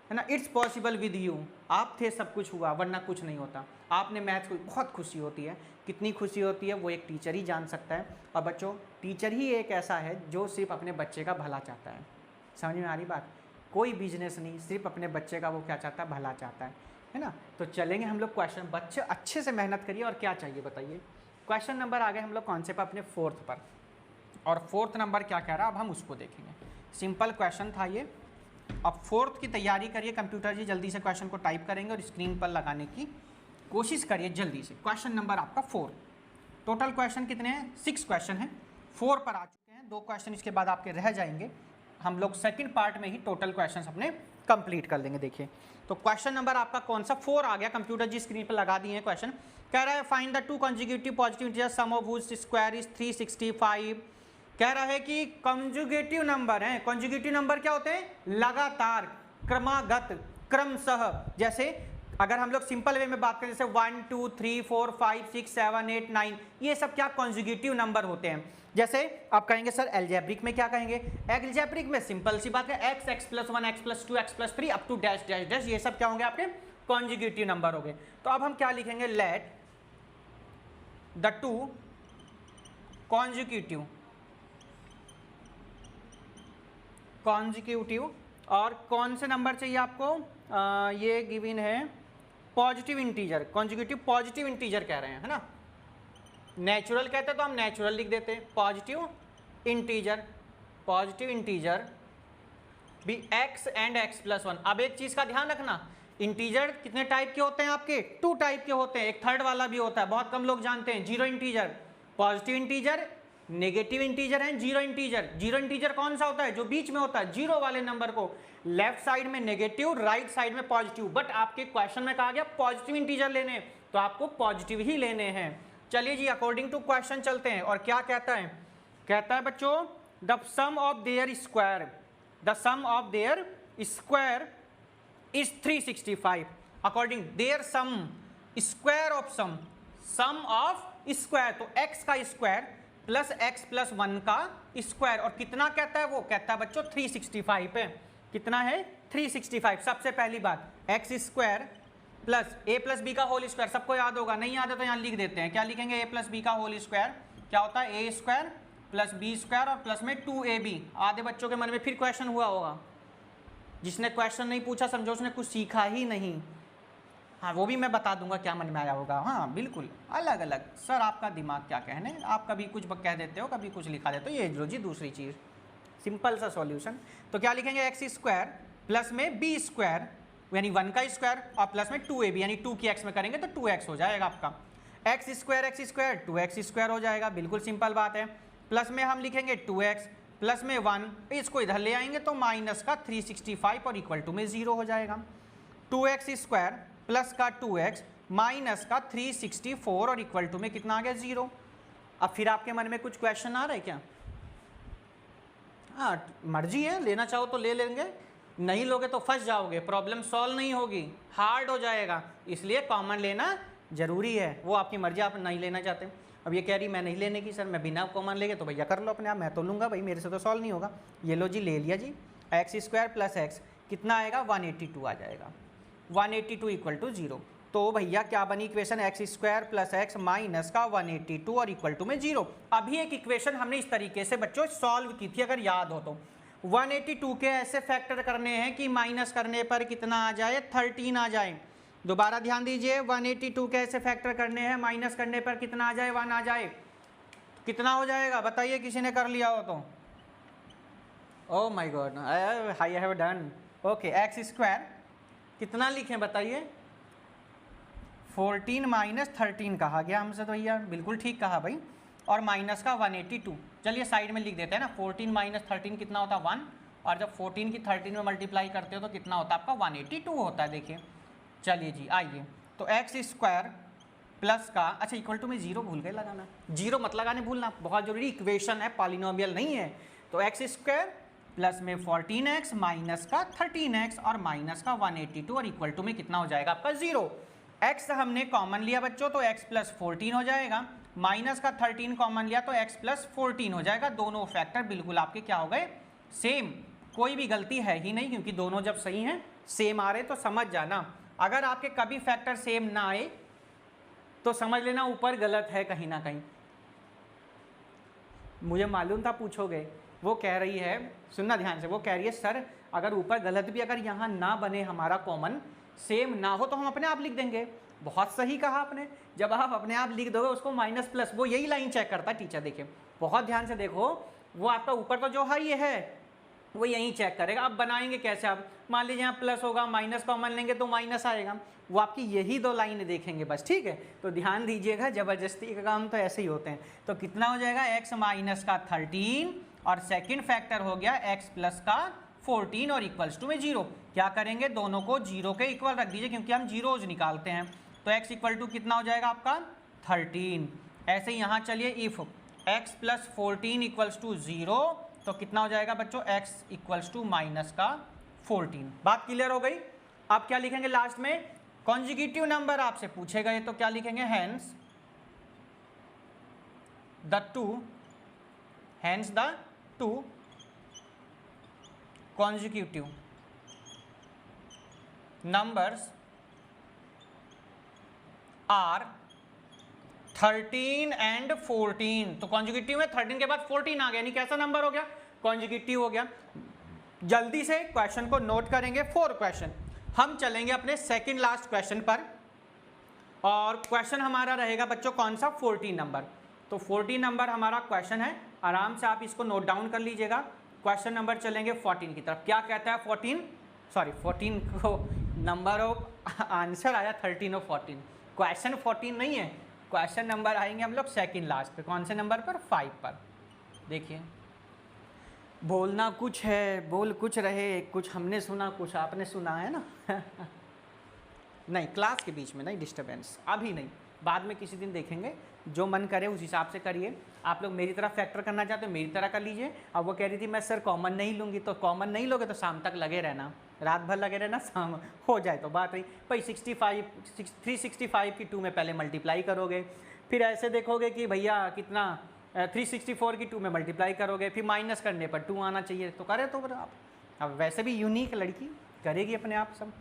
है ना, इट्स पॉसिबल विद यू, आप थे सब कुछ हुआ, वरना कुछ नहीं होता। आपने मैथ्स को, बहुत खुशी होती है। कितनी खुशी होती है वो एक टीचर ही जान सकता है। और बच्चों, टीचर ही एक ऐसा है जो सिर्फ अपने बच्चे का भला चाहता है। समझ में आ रही बात? कोई बिजनेस नहीं, सिर्फ अपने बच्चे का वो क्या चाहता है? भला चाहता है ना। तो चलेंगे हम लोग क्वेश्चन। बच्चे अच्छे से मेहनत करिए, और क्या चाहिए बताइए। क्वेश्चन नंबर आ गए हम लोग कौन से पर? अपने 4th पर। और 4th नंबर क्या कह रहा है अब हम उसको देखेंगे। सिंपल क्वेश्चन था ये। अब 4th की तैयारी करिए कंप्यूटर जी, जल्दी से क्वेश्चन को टाइप करेंगे और स्क्रीन पर लगाने की कोशिश करिए जल्दी से। क्वेश्चन नंबर आपका 4। टोटल क्वेश्चन कितने हैं? 6 क्वेश्चन हैं, 4 पर आ चुके हैं। 2 क्वेश्चन इसके बाद आपके रह जाएंगे। हम लोग सेकंड पार्ट में ही टोटल क्वेश्चन अपने कंप्लीट कर लेंगे। देखिए, तो क्वेश्चन नंबर आपका कौन सा? 4 आ गया। कंप्यूटर जी स्क्रीन पर लगा दिए हैं क्वेश्चन। कह रहा है find the 2 consecutive positive integer sum of which square is 365। कह रहा है कि कंजुगेटिव नंबर हैं। कंजुगेटिव नंबर क्या होते हैं? लगातार, क्रमागत, क्रमशः। जैसे अगर हम लोग सिंपल वे में बात करें, जैसे 1 2 3 4 5 6 7 8 9, ये सब क्या कंजुगेटिव नंबर होते हैं। जैसे आप कहेंगे सर एल्जेब्रिक में क्या कहेंगे? एल्जेब्रिक में सिंपल सी बात है, x x + 1 x + 2 x + 3 up to dash dash dash, ये सब क्या होंगे? आपके कंजुगेटिव नंबर हो गए। तो अब हम क्या लिखेंगे? लेट द 2 कॉन्जिक्यूटिव, और कौन से नंबर चाहिए आपको? ये गिवन है positive integer. Consecutive positive integer कह रहे हैं, है ना। नेचुरल कहते तो हम नेचुरल लिख देते। पॉजिटिव इंटीजर भी x एंड x + 1। अब एक चीज का ध्यान रखना, इंटीजर कितने टाइप के होते हैं आपके? 2 टाइप के होते हैं। एक थर्ड वाला भी होता है, बहुत कम लोग जानते हैं, zero integer. Positive integer, negative integer है, जीरो इंटीजर। जीरो इंटीजर कौन सा होता है? जो बीच में होता है, जीरो वाले नंबर को लेफ्ट साइड में नेगेटिव, राइट साइड में पॉजिटिव। बट आपके क्वेश्चन में कहा गया पॉजिटिव इंटीजर लेने, तो आपको पॉजिटिव ही लेने हैं। चलिए जी, अकॉर्डिंग टू क्वेश्चन चलते हैं। और क्या कहता है? कहता है बच्चों the sum of their square is 365। According their sum square of sum of square, तो x का स्क्वायर प्लस x + 1 का स्क्वायर। और कितना कहता है? वो कहता है बच्चों 365 है। कितना है? 365। सबसे पहली बात, x square plus a + b का होल स्क्वायर, सबको याद होगा, नहीं याद है तो यहाँ लिख देते हैं। क्या लिखेंगे? a + b का होल स्क्वायर क्या होता है? a square plus b square, और प्लस में 2ab। आधे बच्चों के मन में फिर क्वेश्चन हुआ होगा, जिसने क्वेश्चन नहीं पूछा समझो उसने कुछ सीखा ही नहीं। हाँ, वो भी मैं बता दूंगा क्या मन में आया होगा। हाँ बिल्कुल, अलग अलग। सर आपका दिमाग क्या कहने, आप कभी कुछ कह देते हो, कभी कुछ लिखा देते हो। ये लो जी दूसरी चीज़, सिंपल सा सॉल्यूशन। तो क्या लिखेंगे? x स्क्वायर प्लस में बी स्क्वायर यानी 1 का स्क्वायर और प्लस में 2ab यानी 2 की x में करेंगे तो 2x हो जाएगा आपका। x स्क्वायर 2x स्क्वायर हो जाएगा, बिल्कुल सिंपल बात है। प्लस में हम लिखेंगे 2x प्लस में 1, इसको इधर ले आएंगे तो माइनस का 365 और इक्वल टू में 0 हो जाएगा। 2x स्क्वायर प्लस का 2x माइनस का 364 और इक्वल टू में कितना आ गया 0। अब फिर आपके मन में कुछ क्वेश्चन आ रहा है क्या? हाँ, मर्जी है, लेना चाहो तो ले लेंगे, नहीं लोगे तो फंस जाओगे, प्रॉब्लम सॉल्व नहीं होगी, हार्ड हो जाएगा, इसलिए कॉमन लेना जरूरी है। वो आपकी मर्जी, आप नहीं लेना चाहते। अब ये कह रही मैं नहीं लेने की सर, मैं बिना कॉमन लेके, तो भैया कर लो अपने आप, मैं तो लूँगा भाई, मेरे से तो सॉल्व नहीं होगा। ये लो जी, ले लिया जी। एक्स स्क्वायर प्लस एक्स कितना आएगा 182 आ जाएगा, 182 इक्वल टू 0। तो भैया क्या बनी equation, x square plus x minus का 182 और इक्वल टू में 0। अभी एक इक्वेशन हमने इस तरीके से बच्चों सॉल्व की थी, अगर याद हो तो 182 के ऐसे फैक्टर करने हैं कि माइनस करने पर कितना आ जाए 13 आ जाए। दोबारा ध्यान दीजिए, 182 के ऐसे फैक्टर करने हैं, माइनस करने पर कितना आ जाए 1 आ जाए। कितना हो जाएगा बताइए, किसी ने कर लिया हो तो। Oh my God, I have done. Okay, x square कितना लिखें बताइए, 14 माइनस 13 कहा गया हमसे तो भैया, बिल्कुल ठीक कहा भाई। और माइनस का 182, चलिए साइड में लिख देते हैं ना। 14 माइनस 13 कितना होता है 1, और जब 14 की 13 में मल्टीप्लाई करते हो तो कितना होता है आपका 182 होता है। देखिए, चलिए जी आइए, तो एक्स स्क्वायर प्लस का, अच्छा इक्वल टू में 0 भूल गए लगाना, 0 मत लगाने भूलना, बहुत जरूरी, इक्वेशन है, पॉलिनोमियल नहीं है। तो एक्स स्क्वायर प्लस में 14x माइनस का 13x और माइनस का 182 और इक्वल टू में कितना हो जाएगा आपका 0। x हमने कॉमन लिया बच्चों तो x प्लस 14 हो जाएगा, माइनस का 13 कॉमन लिया तो x प्लस 14 हो जाएगा। दोनों फैक्टर बिल्कुल आपके क्या हो गए, सेम, कोई भी गलती है ही नहीं, क्योंकि दोनों जब सही हैं सेम आ रहे तो समझ जाना। अगर आपके कभी फैक्टर सेम ना आए तो समझ लेना ऊपर गलत है कहीं ना कहीं। मुझे मालूम था पूछोगे। वो कह रही है, सुनना ध्यान से, वो कह रही है सर अगर ऊपर गलत भी अगर यहाँ ना बने हमारा कॉमन, सेम ना हो तो हम अपने आप लिख देंगे। बहुत सही कहा आपने, जब आप अपने आप लिख दोगे उसको माइनस प्लस, वो यही लाइन चेक करता है टीचर। देखिए बहुत ध्यान से देखो, वो आपका ऊपर तो जो है ये है वो यही चेक करेगा। अब बनाएंगे कैसे, आप मान लीजिए यहाँ प्लस होगा, माइनस कॉमन लेंगे तो माइनस आएगा, वो आपकी यही 2 लाइन देखेंगे बस, ठीक है। तो ध्यान दीजिएगा, जबरदस्ती का काम तो ऐसे ही होते हैं। तो कितना हो जाएगा, x माइनस का 13 और सेकंड फैक्टर हो गया x प्लस का 14 और इक्वल्स टू में 0। क्या करेंगे, दोनों को 0 के इक्वल रख दीजिए, क्योंकि हम जीरोज निकालते हैं। तो x इक्वल टू कितना हो जाएगा आपका 13। ऐसे ही यहाँ चलिए, if x plus 14 equals to 0 तो कितना हो जाएगा बच्चों, x इक्वल्स टू माइनस का 14। बात क्लियर हो गई। अब क्या लिखेंगे लास्ट में, कॉन्जुगेटिव नंबर आपसे पूछे गए तो क्या लिखेंगे, hence the two consecutive numbers are 13 and 14। तो कॉन्जुगेटिव में 13 के बाद 14 आ गया, यानी कैसा नंबर हो गया, कॉन्जुगेटिव हो गया। जल्दी से क्वेश्चन को नोट करेंगे, 4 क्वेश्चन। हम चलेंगे अपने सेकंड लास्ट क्वेश्चन पर, और क्वेश्चन हमारा रहेगा बच्चों कौन सा, 14 नंबर। तो 14 नंबर हमारा क्वेश्चन है, आराम से आप इसको नोट डाउन कर लीजिएगा। क्वेश्चन नंबर चलेंगे 14 की तरफ। क्या कहता है 14 को नंबर ऑफ आंसर आया 13 और 14, क्वेश्चन 14 नहीं है, क्वेश्चन नंबर आएंगे हम लोग सेकंड लास्ट पे। कौन से नंबर पर, 5 पर। देखिए, बोलना कुछ है, बोल कुछ रहे, कुछ हमने सुना कुछ आपने सुना है ना नहीं, क्लास के बीच में नहीं डिस्टर्बेंस, अभी नहीं, बाद में किसी दिन देखेंगे, जो मन करे उस हिसाब से करिए। आप लोग मेरी तरह फैक्टर करना चाहते हो मेरी तरह कर लीजिए। अब वो कह रही थी मैं सर कॉमन नहीं लूँगी, तो कॉमन नहीं लोगे तो शाम तक लगे रहना, रात भर लगे रहना, शाम हो जाए तो बात रही भाई। 365 की 2 में पहले मल्टीप्लाई करोगे, फिर ऐसे देखोगे कि भैया कितना 364 की 2 में मल्टीप्लाई करोगे, फिर माइनस करने पर 2 आना चाहिए, तो करे तो आप। अब वैसे भी यूनिक लड़की करेगी अपने आप सब,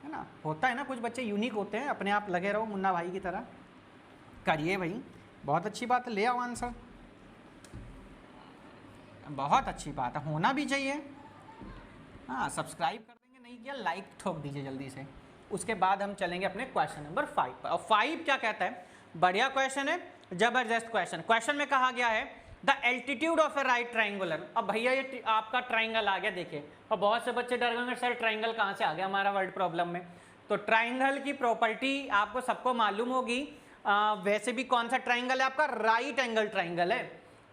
है ना, होता है ना, कुछ बच्चे यूनिक होते हैं, अपने आप लगे रहो मुन्ना भाई की तरह, करिए भाई, बहुत अच्छी बात है, ले आओ आंसर, बहुत अच्छी बात है, होना भी चाहिए। हाँ, सब्सक्राइब कर देंगे, नहीं किया लाइक ठोक दीजिए जल्दी से। उसके बाद हम चलेंगे अपने क्वेश्चन नंबर 5 पर। और 5 क्या कहता है, बढ़िया क्वेश्चन है, जबरदस्त क्वेश्चन। क्वेश्चन में कहा गया है the altitude of A right triangular. अब भैया ये आपका ट्राइंगल आ गया, देखिए, और बहुत से बच्चे डर गए सर ट्राइंगल कहाँ से आ गया हमारा वर्ड प्रॉब्लम में। तो ट्राइंगल की प्रॉपर्टी आपको सबको मालूम होगी। वैसे भी कौन सा ट्राइंगल है आपका, राइट एंगल ट्राइंगल है।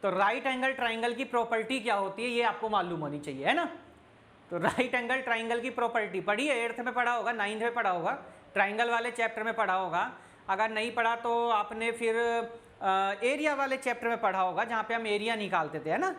तो राइट एंगल ट्राइंगल की प्रॉपर्टी क्या होती है ये आपको मालूम होनी चाहिए, है ना। तो राइट एंगल ट्राइंगल की प्रॉपर्टी पढ़ी है, 8th में पढ़ा होगा, 9th में पढ़ा होगा, ट्राइंगल वाले चैप्टर में पढ़ा होगा। अगर नहीं पढ़ा तो आपने फिर एरिया वाले चैप्टर में पढ़ा होगा, जहाँ पे हम एरिया निकालते थे, है ना।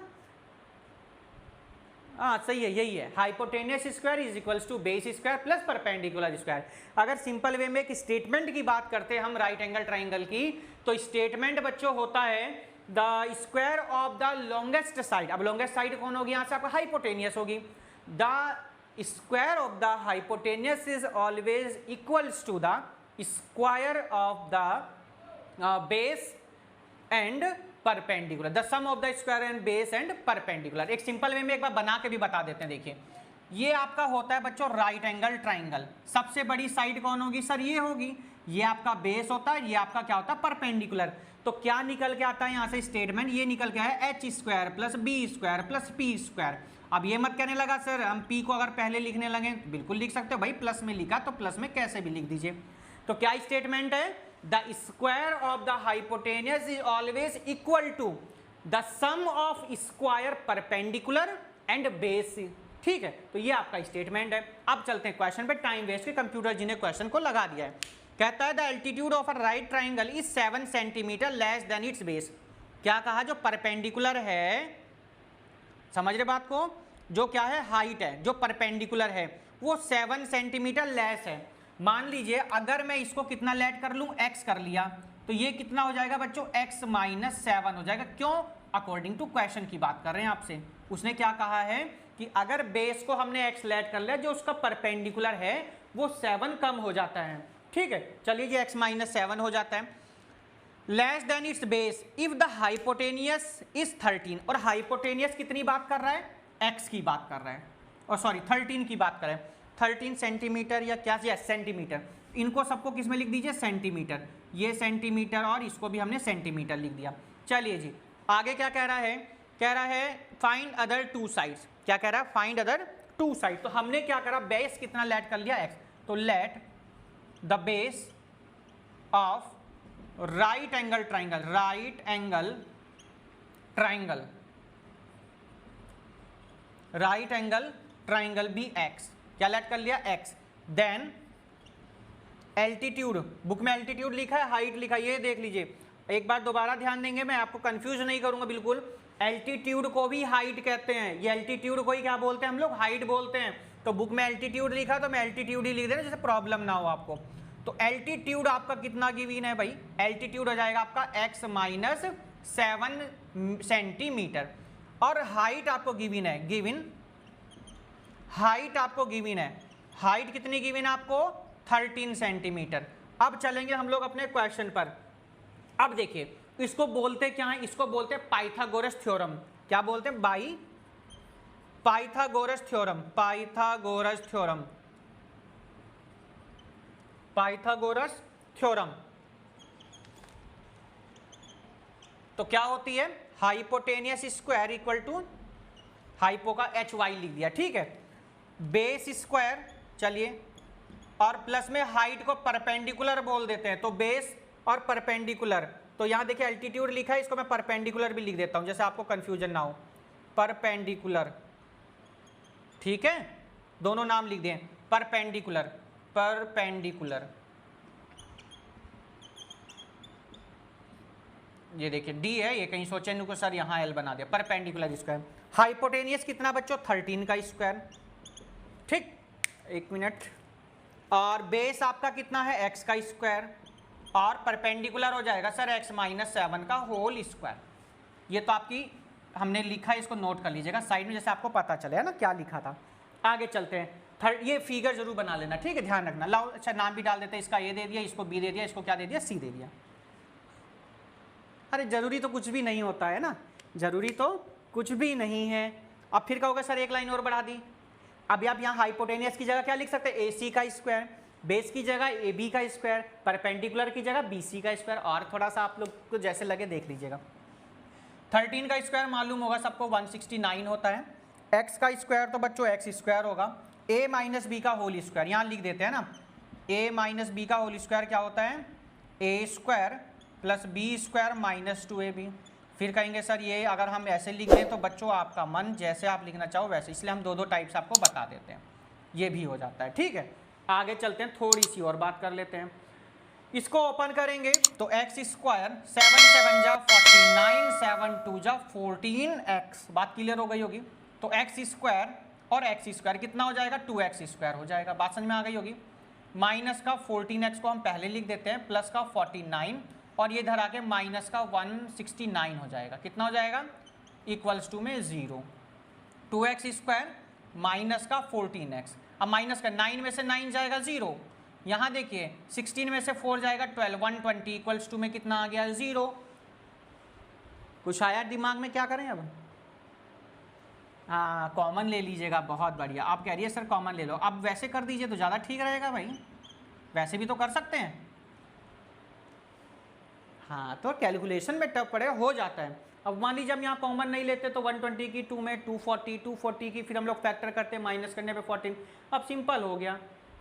हाँ सही है, यही है, hypotenuse square is equals to base square plus perpendicular square. अगर सिंपल वे में एक स्टेटमेंट की बात करते हैं हम राइट एंगल ट्राइंगल की, तो स्टेटमेंट बच्चों होता है the square of the longest side. अब लॉन्गेस्ट साइड कौन होगी, यहाँ से आपका हाइपोटेनियस होगी। The square of the hypotenuse is always equals to the square of the base and perpendicular, the sum of the square and base and perpendicular. एक simple way में एक बार बना के भी बता देते हैं। देखिए ये आपका होता है बच्चों राइट एंगल ट्राइंगल। सबसे बड़ी साइड कौन होगी सर, ये होगी, ये आपका बेस होता है, ये आपका क्या होता है परपेंडिकुलर। तो क्या निकल के आता है यहाँ से स्टेटमेंट, ये निकल के है H square plus B square plus P square. अब ये मत कहने लगा सर हम पी को अगर पहले लिखने लगे, बिल्कुल लिख सकते हो भाई, प्लस में लिखा तो प्लस में कैसे भी लिख दीजिए। तो क्या स्टेटमेंट है, the square of the hypotenuse is always equal to the sum of square perpendicular and base. ठीक है, तो ये आपका स्टेटमेंट है। अब चलते हैं क्वेश्चन पे, टाइम वेस्ट के कंप्यूटर जी ने क्वेश्चन को लगा दिया है। कहता है the altitude of a right triangle is 7 centimetre less than it's base. क्या कहा, जो परपेंडिकुलर है, समझ रहे बात को, जो क्या है हाइट है, जो परपेंडिकुलर है वो 7 सेंटीमीटर लेस है। मान लीजिए अगर मैं इसको कितना लेट कर लूं, x कर लिया, तो ये कितना हो जाएगा बच्चों, x माइनस 7 हो जाएगा। क्यों, अकॉर्डिंग टू क्वेश्चन की बात कर रहे हैं आपसे। उसने क्या कहा है कि अगर बेस को हमने x लेट कर लिया, जो उसका परपेंडिकुलर है वो 7 कम हो जाता है। ठीक है, चलिए जी x माइनस 7 हो जाता है। Less than it's base if the hypotenuse is 13, और हाइपोटेनियस कितनी बात कर रहा है, x की बात कर रहा है, और सॉरी 13 की बात कर रहे हैं। 13 सेंटीमीटर या क्या सेंटीमीटर, इनको सबको किस में लिख दीजिए, सेंटीमीटर। ये सेंटीमीटर और इसको भी हमने सेंटीमीटर लिख दिया। चलिए जी आगे क्या कह रहा है, कह रहा है फाइंड अदर 2 साइड्स। क्या कह रहा है, फाइंड अदर 2 साइड। तो हमने क्या करा, बेस कितना लेट कर लिया, x, तो let the base of right angle triangle, right angle triangle, right angle triangle भी x, क्या लेट कर लिया, x। देन एल्टीट्यूड, बुक में एल्टीट्यूड लिखा है, हाइट लिखा है, ये देख लीजिए, एक बार दोबारा ध्यान देंगे, मैं आपको कंफ्यूज नहीं करूंगा बिल्कुल। एल्टीट्यूड को भी हाइट कहते हैं, ये एल्टीट्यूड को ही क्या बोलते हैं हम लोग, हाइट बोलते हैं। तो बुक में एल्टीट्यूड लिखा तो मैं एल्टीट्यूड ही लिख देना, जैसे प्रॉब्लम ना हो आपको। तो एल्टीट्यूड आपका कितना गिवन है भाई, एल्टीट्यूड हो जाएगा आपका x माइनस 7 सेंटीमीटर, और हाइट आपको गिवन है, गिवन हाइट आपको गिवन है, हाइट कितनी गिवन है आपको, 13 सेंटीमीटर। अब चलेंगे हम लोग अपने क्वेश्चन पर। अब देखिए इसको बोलते क्या है, इसको बोलते हैं पाइथागोरस थ्योरम। क्या बोलते हैं, by Pythagoras theorem, Pythagoras theorem, Pythagoras theorem. तो क्या होती है, hypotenuse square equal to, hypo का एच वाई लिख दिया, ठीक है, बेस स्क्वायर, चलिए, और प्लस में हाइट को परपेंडिकुलर बोल देते हैं, तो बेस और परपेंडिकुलर। तो यहां देखिए एल्टीट्यूड लिखा है, इसको मैं परपेंडिकुलर भी लिख देता हूं, जैसे आपको कंफ्यूजन ना हो, परपेंडिकुलर, ठीक है, दोनों नाम लिख दें, परपेंडिकुलर, परपेंडिकुलर। ये देखिए डी है, ये कहीं सोचे नहीं को सर यहाँ एल बना दिया, परपेंडिकुलर स्क्वायर। हाइपोटेनियस कितना बच्चों, 13 का स्क्वायर, ठीक, एक मिनट, और बेस आपका कितना है, x का स्क्वायर, और परपेंडिकुलर हो जाएगा सर x माइनस 7 का होल स्क्वायर। ये तो आपकी हमने लिखा है, इसको नोट कर लीजिएगा साइड में, जैसे आपको पता चले ना क्या लिखा था। आगे चलते हैं, ये फिगर जरूर बना लेना, ठीक है, ध्यान रखना। लाओ अच्छा नाम भी डाल देते हैं, इसका ए दे दिया, इसको बी दे दिया, इसको क्या दे दिया, सी दे दिया। अरे जरूरी तो कुछ भी नहीं होता है ना, जरूरी तो कुछ भी नहीं है। अब फिर कहोगे सर एक लाइन और बढ़ा दी। अब आप यहाँ हाइपोटेनियस की जगह क्या लिख सकते हैं, ए सी का स्क्वायर, बेस की जगह ए बी का स्क्वायर, परपेंडिकुलर की जगह बी सी का स्क्वायर, और थोड़ा सा आप लोग को जैसे लगे देख लीजिएगा। 13 का स्क्वायर मालूम होगा सबको 169 होता है। x का स्क्वायर तो बच्चों x स्क्वायर होगा, a माइनस बी का होल स्क्वायर यहाँ लिख देते हैं ना, a माइनस बी का होल स्क्वायर क्या होता है, a square plus B square minus 2ab। फिर कहेंगे सर ये अगर हम ऐसे लिख दें तो बच्चों आपका मन जैसे आप लिखना चाहो वैसे, इसलिए हम दो टाइप्स आपको बता देते हैं, ये भी हो जाता है। ठीक है, आगे चलते हैं, थोड़ी सी और बात कर लेते हैं। इसको ओपन करेंगे तो एक्स स्क्वायर 7 7 जा 49, 7 2 जा 14x, बात क्लियर हो गई होगी। तो एक्स स्क्वायर और एक्स स्क्वायर कितना हो जाएगा, 2x स्क्वायर हो जाएगा, बात समझ में आ गई होगी। माइनस का 14x को हम पहले लिख देते हैं, प्लस का 49 और ये धरा के माइनस का 169 हो जाएगा, कितना हो जाएगा, इक्वल्स टू में 0। 2x स्क्वायर माइनस का 14x, अब माइनस का 9 में से 9 जाएगा 0, यहाँ देखिए 16 में से 4 जाएगा 12, 120 इक्वल्स टू में कितना आ गया, 0। कुछ आया दिमाग में, क्या करें अब, हाँ कॉमन ले लीजिएगा, बहुत बढ़िया। आप कह रही है सर कॉमन ले लो, अब वैसे कर दीजिए तो ज़्यादा ठीक रहेगा भाई, वैसे भी तो कर सकते हैं। हाँ तो कैलकुलेशन में टफ पड़ेगा, हो जाता है। अब मान लीजिए हम यहाँ कॉमन नहीं लेते तो 120 की 2 में 240 की, फिर हम लोग फैक्टर करते हैं माइनस करने पे 14। अब सिंपल हो गया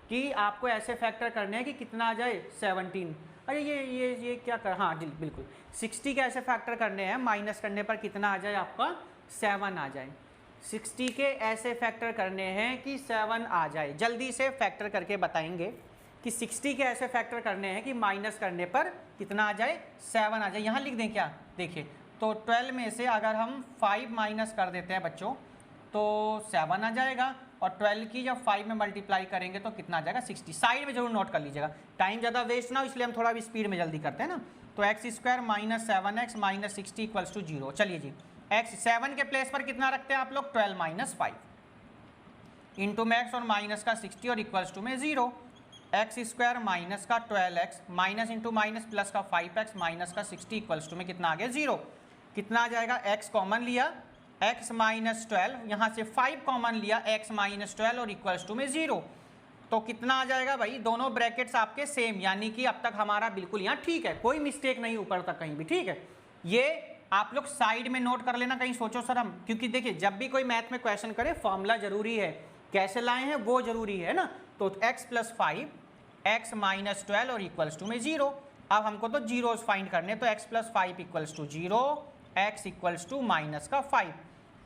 कि आपको ऐसे फैक्टर करने हैं कि कितना आ जाए 17। अरे ये क्या कर, हाँ बिल्कुल 60 के ऐसे फैक्टर करने हैं माइनस करने पर कितना आ जाए आपका 7 आ जाए। 60 के ऐसे फैक्टर करने हैं कि 7 आ जाए, जल्दी से फैक्टर करके बताएंगे कि 60 के ऐसे फैक्टर करने हैं कि माइनस करने पर कितना आ जाए 7 आ जाए। यहाँ लिख दें क्या, देखिए तो 12 में से अगर हम 5 माइनस कर देते हैं बच्चों तो 7 आ जाएगा, और 12 की जब 5 में मल्टीप्लाई करेंगे तो कितना आ जाएगा 60। साइड में जरूर नोट कर लीजिएगा, टाइम ज़्यादा वेस्ट ना हो इसलिए हम थोड़ा भी स्पीड में जल्दी करते हैं ना। तो x square minus 7x minus 60 equals to 0। चलिए जी, एक्स 7 के प्लेस पर कितना रखते हैं आप लोग, 12 माइनस 5 इंटू में एक्स और माइनस का 60 और इक्वल्स टू में 0। एक्स स्क्वायर माइनस का 12x minus into minus plus का 5x माइनस का 60 इक्वल्स टू में कितना आ गया 0। कितना आ जाएगा, x कॉमन लिया x माइनस 12, यहाँ से 5 कॉमन लिया x माइनस 12 और इक्वल्स टू में 0। तो कितना आ जाएगा भाई, दोनों ब्रैकेट्स आपके सेम, यानी कि अब तक हमारा बिल्कुल यहाँ ठीक है, कोई मिस्टेक नहीं ऊपर तक कहीं भी। ठीक है, ये आप लोग साइड में नोट कर लेना, कहीं सोचो सर हम, क्योंकि देखिए जब भी कोई मैथ में क्वेश्चन करे फॉर्मूला जरूरी है, कैसे लाए हैं वो जरूरी है ना। तो x प्लस 5 x माइनस 12 और इक्वल्स टू में 0। अब हमको तो जीरोस फाइंड करने, तो x plus 5 equals to 0, x equals to minus का 5।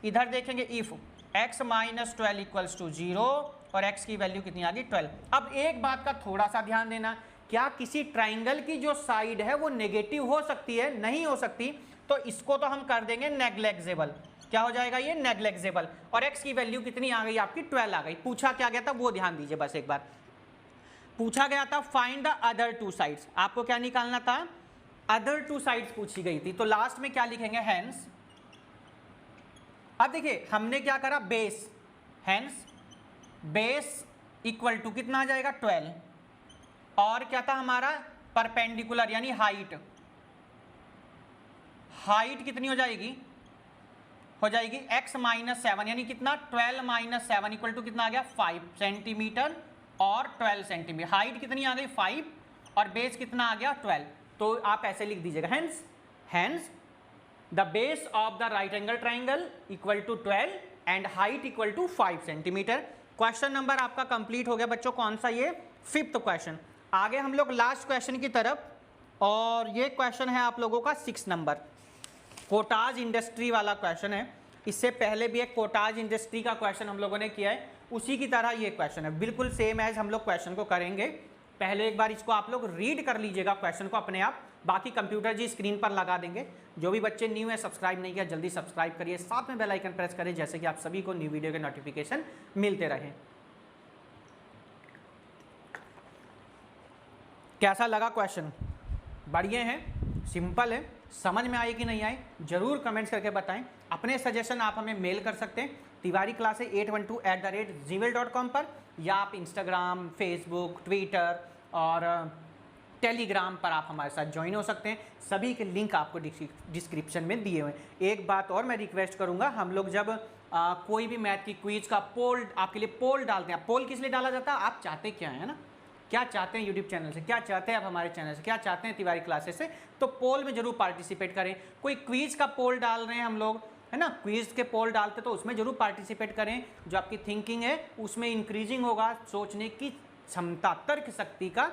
इधर देखेंगे if x minus 12 equals to 0 और x की वैल्यू कितनी आ गई 12। अब एक बात का थोड़ा सा ध्यान देना, क्या किसी ट्राइंगल की जो साइड है वो नेगेटिव हो सकती है, नहीं हो सकती, तो इसको तो हम कर देंगे नेग्लेक्जेबल। क्या हो जाएगा ये, नेग्लेक्जेबल। और x की वैल्यू कितनी आ गई आपकी 12 आ गई। पूछा क्या गया था वो ध्यान दीजिए, बस एक बार पूछा गया था find the other two sides, आपको क्या निकालना था, अदर टू साइड्स पूछी गई थी। तो लास्ट में क्या लिखेंगे, हेंस। अब देखिए हमने क्या करा, base, hence base equal to कितना आ जाएगा 12, और क्या था हमारा परपेंडिकुलर यानी हाइट, हाइट कितनी हो जाएगी, हो जाएगी x माइनस 7 यानी कितना 12 माइनस 7 इक्वल टू कितना आ गया 5 सेंटीमीटर और 12 सेंटीमीटर। हाइट कितनी आ गई 5 और बेस कितना आ गया 12। तो आप ऐसे लिख दीजिएगा, hence hence the base of the right angle triangle equal to 12 and height equal to 5 centimetre. Question number आपका कंप्लीट हो गया बच्चों, कौन सा, ये 5th क्वेश्चन। आगे हम लोग लास्ट क्वेश्चन की तरफ, और ये क्वेश्चन है आप लोगों का 6 नंबर, कोटाज इंडस्ट्री वाला क्वेश्चन है। इससे पहले भी एक कोटाज इंडस्ट्री का क्वेश्चन हम लोगों ने किया है, उसी की तरह ये क्वेश्चन है, बिल्कुल सेम एज हम लोग क्वेश्चन को करेंगे। पहले एक बार इसको आप लोग रीड कर लीजिएगा क्वेश्चन को अपने आप, बाकी कंप्यूटर जी स्क्रीन पर लगा देंगे। जो भी बच्चे न्यू है, सब्सक्राइब नहीं किया, जल्दी सब्सक्राइब करिए, साथ में बेल आइकन प्रेस करें, जैसे कि आप सभी को न्यू वीडियो के नोटिफिकेशन मिलते रहें। कैसा लगा क्वेश्चन, बढ़िया है, सिंपल है, समझ में आए कि नहीं आए जरूर कमेंट्स करके बताएं। अपने सजेशन आप हमें मेल कर सकते हैं तिवारी क्लासेस 812@gmail.com पर, या आप इंस्टाग्राम, फेसबुक, ट्विटर और टेलीग्राम पर आप हमारे साथ ज्वाइन हो सकते हैं। सभी के लिंक आपको डिस्क्रिप्शन में दिए हुए हैं। एक बात और मैं रिक्वेस्ट करूंगा, हम लोग जब कोई भी मैथ की क्विज का पोल आपके लिए पोल डालते हैं, पोल किस लिए डाला जाता है, आप चाहते क्या है ना, क्या चाहते हैं यूट्यूब चैनल से, क्या चाहते हैं आप हमारे चैनल से, क्या चाहते हैं तिवारी क्लासेस से, तो पोल में जरूर पार्टिसिपेट करें। कोई क्विज का पोल डाल रहे हैं हम लोग, है ना, क्विज के पोल डालते तो उसमें जरूर पार्टिसिपेट करें। जो आपकी थिंकिंग है उसमें इंक्रीजिंग होगा, सोचने की क्षमता, तर्क शक्ति का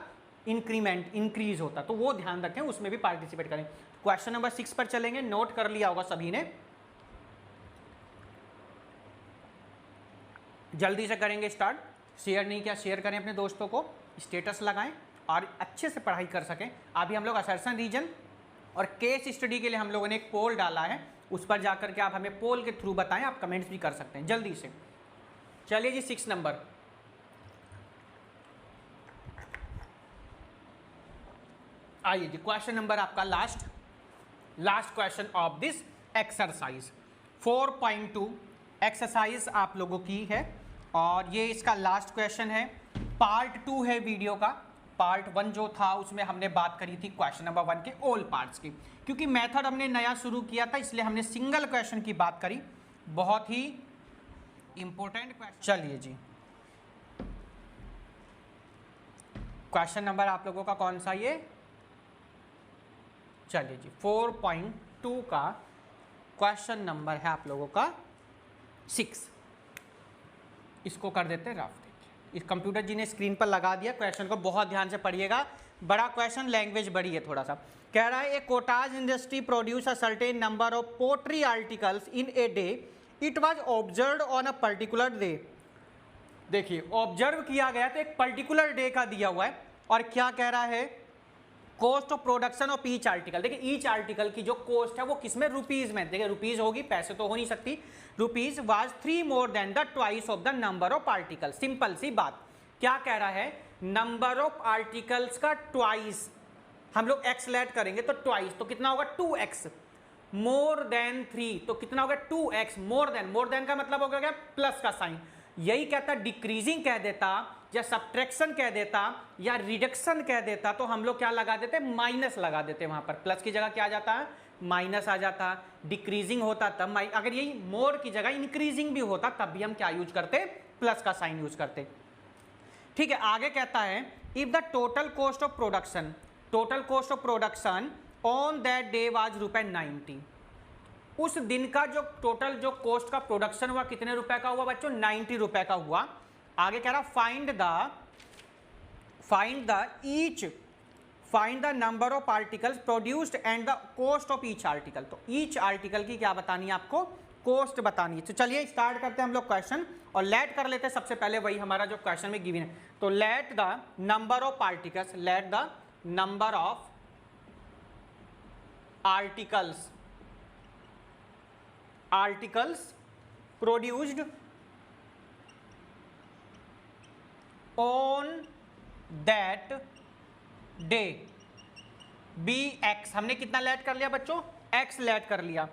इंक्रीज होता, तो वो ध्यान रखें, उसमें भी पार्टिसिपेट करें। क्वेश्चन नंबर 6 पर चलेंगे, नोट कर लिया होगा सभी ने, जल्दी से करेंगे स्टार्ट। शेयर नहीं किया, शेयर करें अपने दोस्तों को, स्टेटस लगाएं और अच्छे से पढ़ाई कर सकें। अभी हम लोग असर्शन रीजन और केस स्टडी के लिए हम लोगों ने एक पोल डाला है, उस पर जाकर के आप हमें पोल के थ्रू बताएं, आप कमेंट्स भी कर सकते हैं जल्दी से। चलिए जी 6 नंबर, आइए जी क्वेश्चन नंबर आपका last question of this exercise 4.2 exercise आप लोगों की है और ये इसका लास्ट क्वेश्चन है। पार्ट 2 है वीडियो का। पार्ट 1 जो था उसमें हमने बात करी थी क्वेश्चन नंबर 1 के ऑल पार्ट्स की, क्योंकि मेथड हमने नया शुरू किया था इसलिए हमने सिंगल क्वेश्चन की बात करी, बहुत ही इंपॉर्टेंट क्वेश्चन। चलिए जी क्वेश्चन नंबर आप लोगों का कौन सा ये, चलिए जी 4.2 का क्वेश्चन नंबर है आप लोगों का 6। इसको कर देते हैं रफ। देखिए इस कंप्यूटर जी ने स्क्रीन पर लगा दिया, क्वेश्चन को बहुत ध्यान से पढ़िएगा, बड़ा क्वेश्चन, लैंग्वेज बड़ी है थोड़ा सा। कह रहा है a cottage industry produce a certain number of pottery articles in a day, it was observed on a particular day. देखिए ऑब्जर्व किया गया तो एक पर्टिकुलर डे का दिया हुआ है और क्या कह रहा है, cost of production of each article. देखिए ईच आर्टिकल की जो कॉस्ट है वो किसमें, रुपीज में। देखिए रुपीज होगी, पैसे तो हो नहीं सकती। Rupees was 3 more than the twice of the number of article. Simple सी बात, क्या कह रहा है, नंबर ऑफ आर्टिकल्स का ट्वाइस, हम लोग एक्स लेट करेंगे तो ट्वाइस, तो कितना होगा 2x, मोर देन 3 तो कितना होगा 2x, मोर देन का मतलब होगा क्या, प्लस का साइन। यही कहता, डिक्रीजिंग कह देता या सब्ट्रैक्शन कह देता या रिडक्शन कह देता तो हम लोग क्या लगा देते, माइनस लगा देते, वहां पर प्लस की जगह क्या आ जाता है, माइनस आ जाता। डिक्रीजिंग होता तब अगर यही मोर की जगह इंक्रीजिंग भी होता तब भी हम क्या यूज करते, प्लस का साइन यूज करते। ठीक है, आगे कहता है if the total cost of production on that day was ₹90, उस दिन का जो टोटल जो कॉस्ट का प्रोडक्शन हुआ कितने रुपए का हुआ बच्चों, 90 रुपए का हुआ। आगे कह रहा find the number of articles produced and the cost of each article. तो ईच आर्टिकल की क्या बतानी है आपको, कॉस्ट बतानी है। तो चलिए स्टार्ट करते हैं हम लोग क्वेश्चन और लेट कर लेते हैं सबसे पहले, वही हमारा जो क्वेश्चन में गिवन है। तो let the number of articles, let the number of articles produced on that day be x. हमने कितना लेट कर लिया बच्चों, एक्स लेट कर लिया।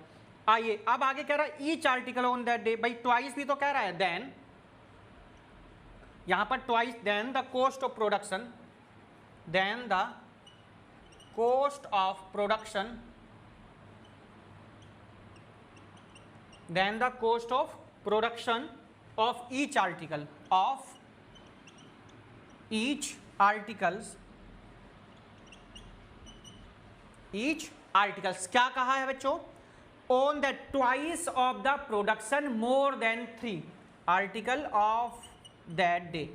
आइए अब आगे कह रहा है each article on that day, भाई ट्वाइस भी तो कह रहा है, देन यहां पर twice, then the cost of production, then the cost of production, then the cost of production of each article, of each articles क्या कहा है बच्चों, on the twice of the production more than 3 article of that day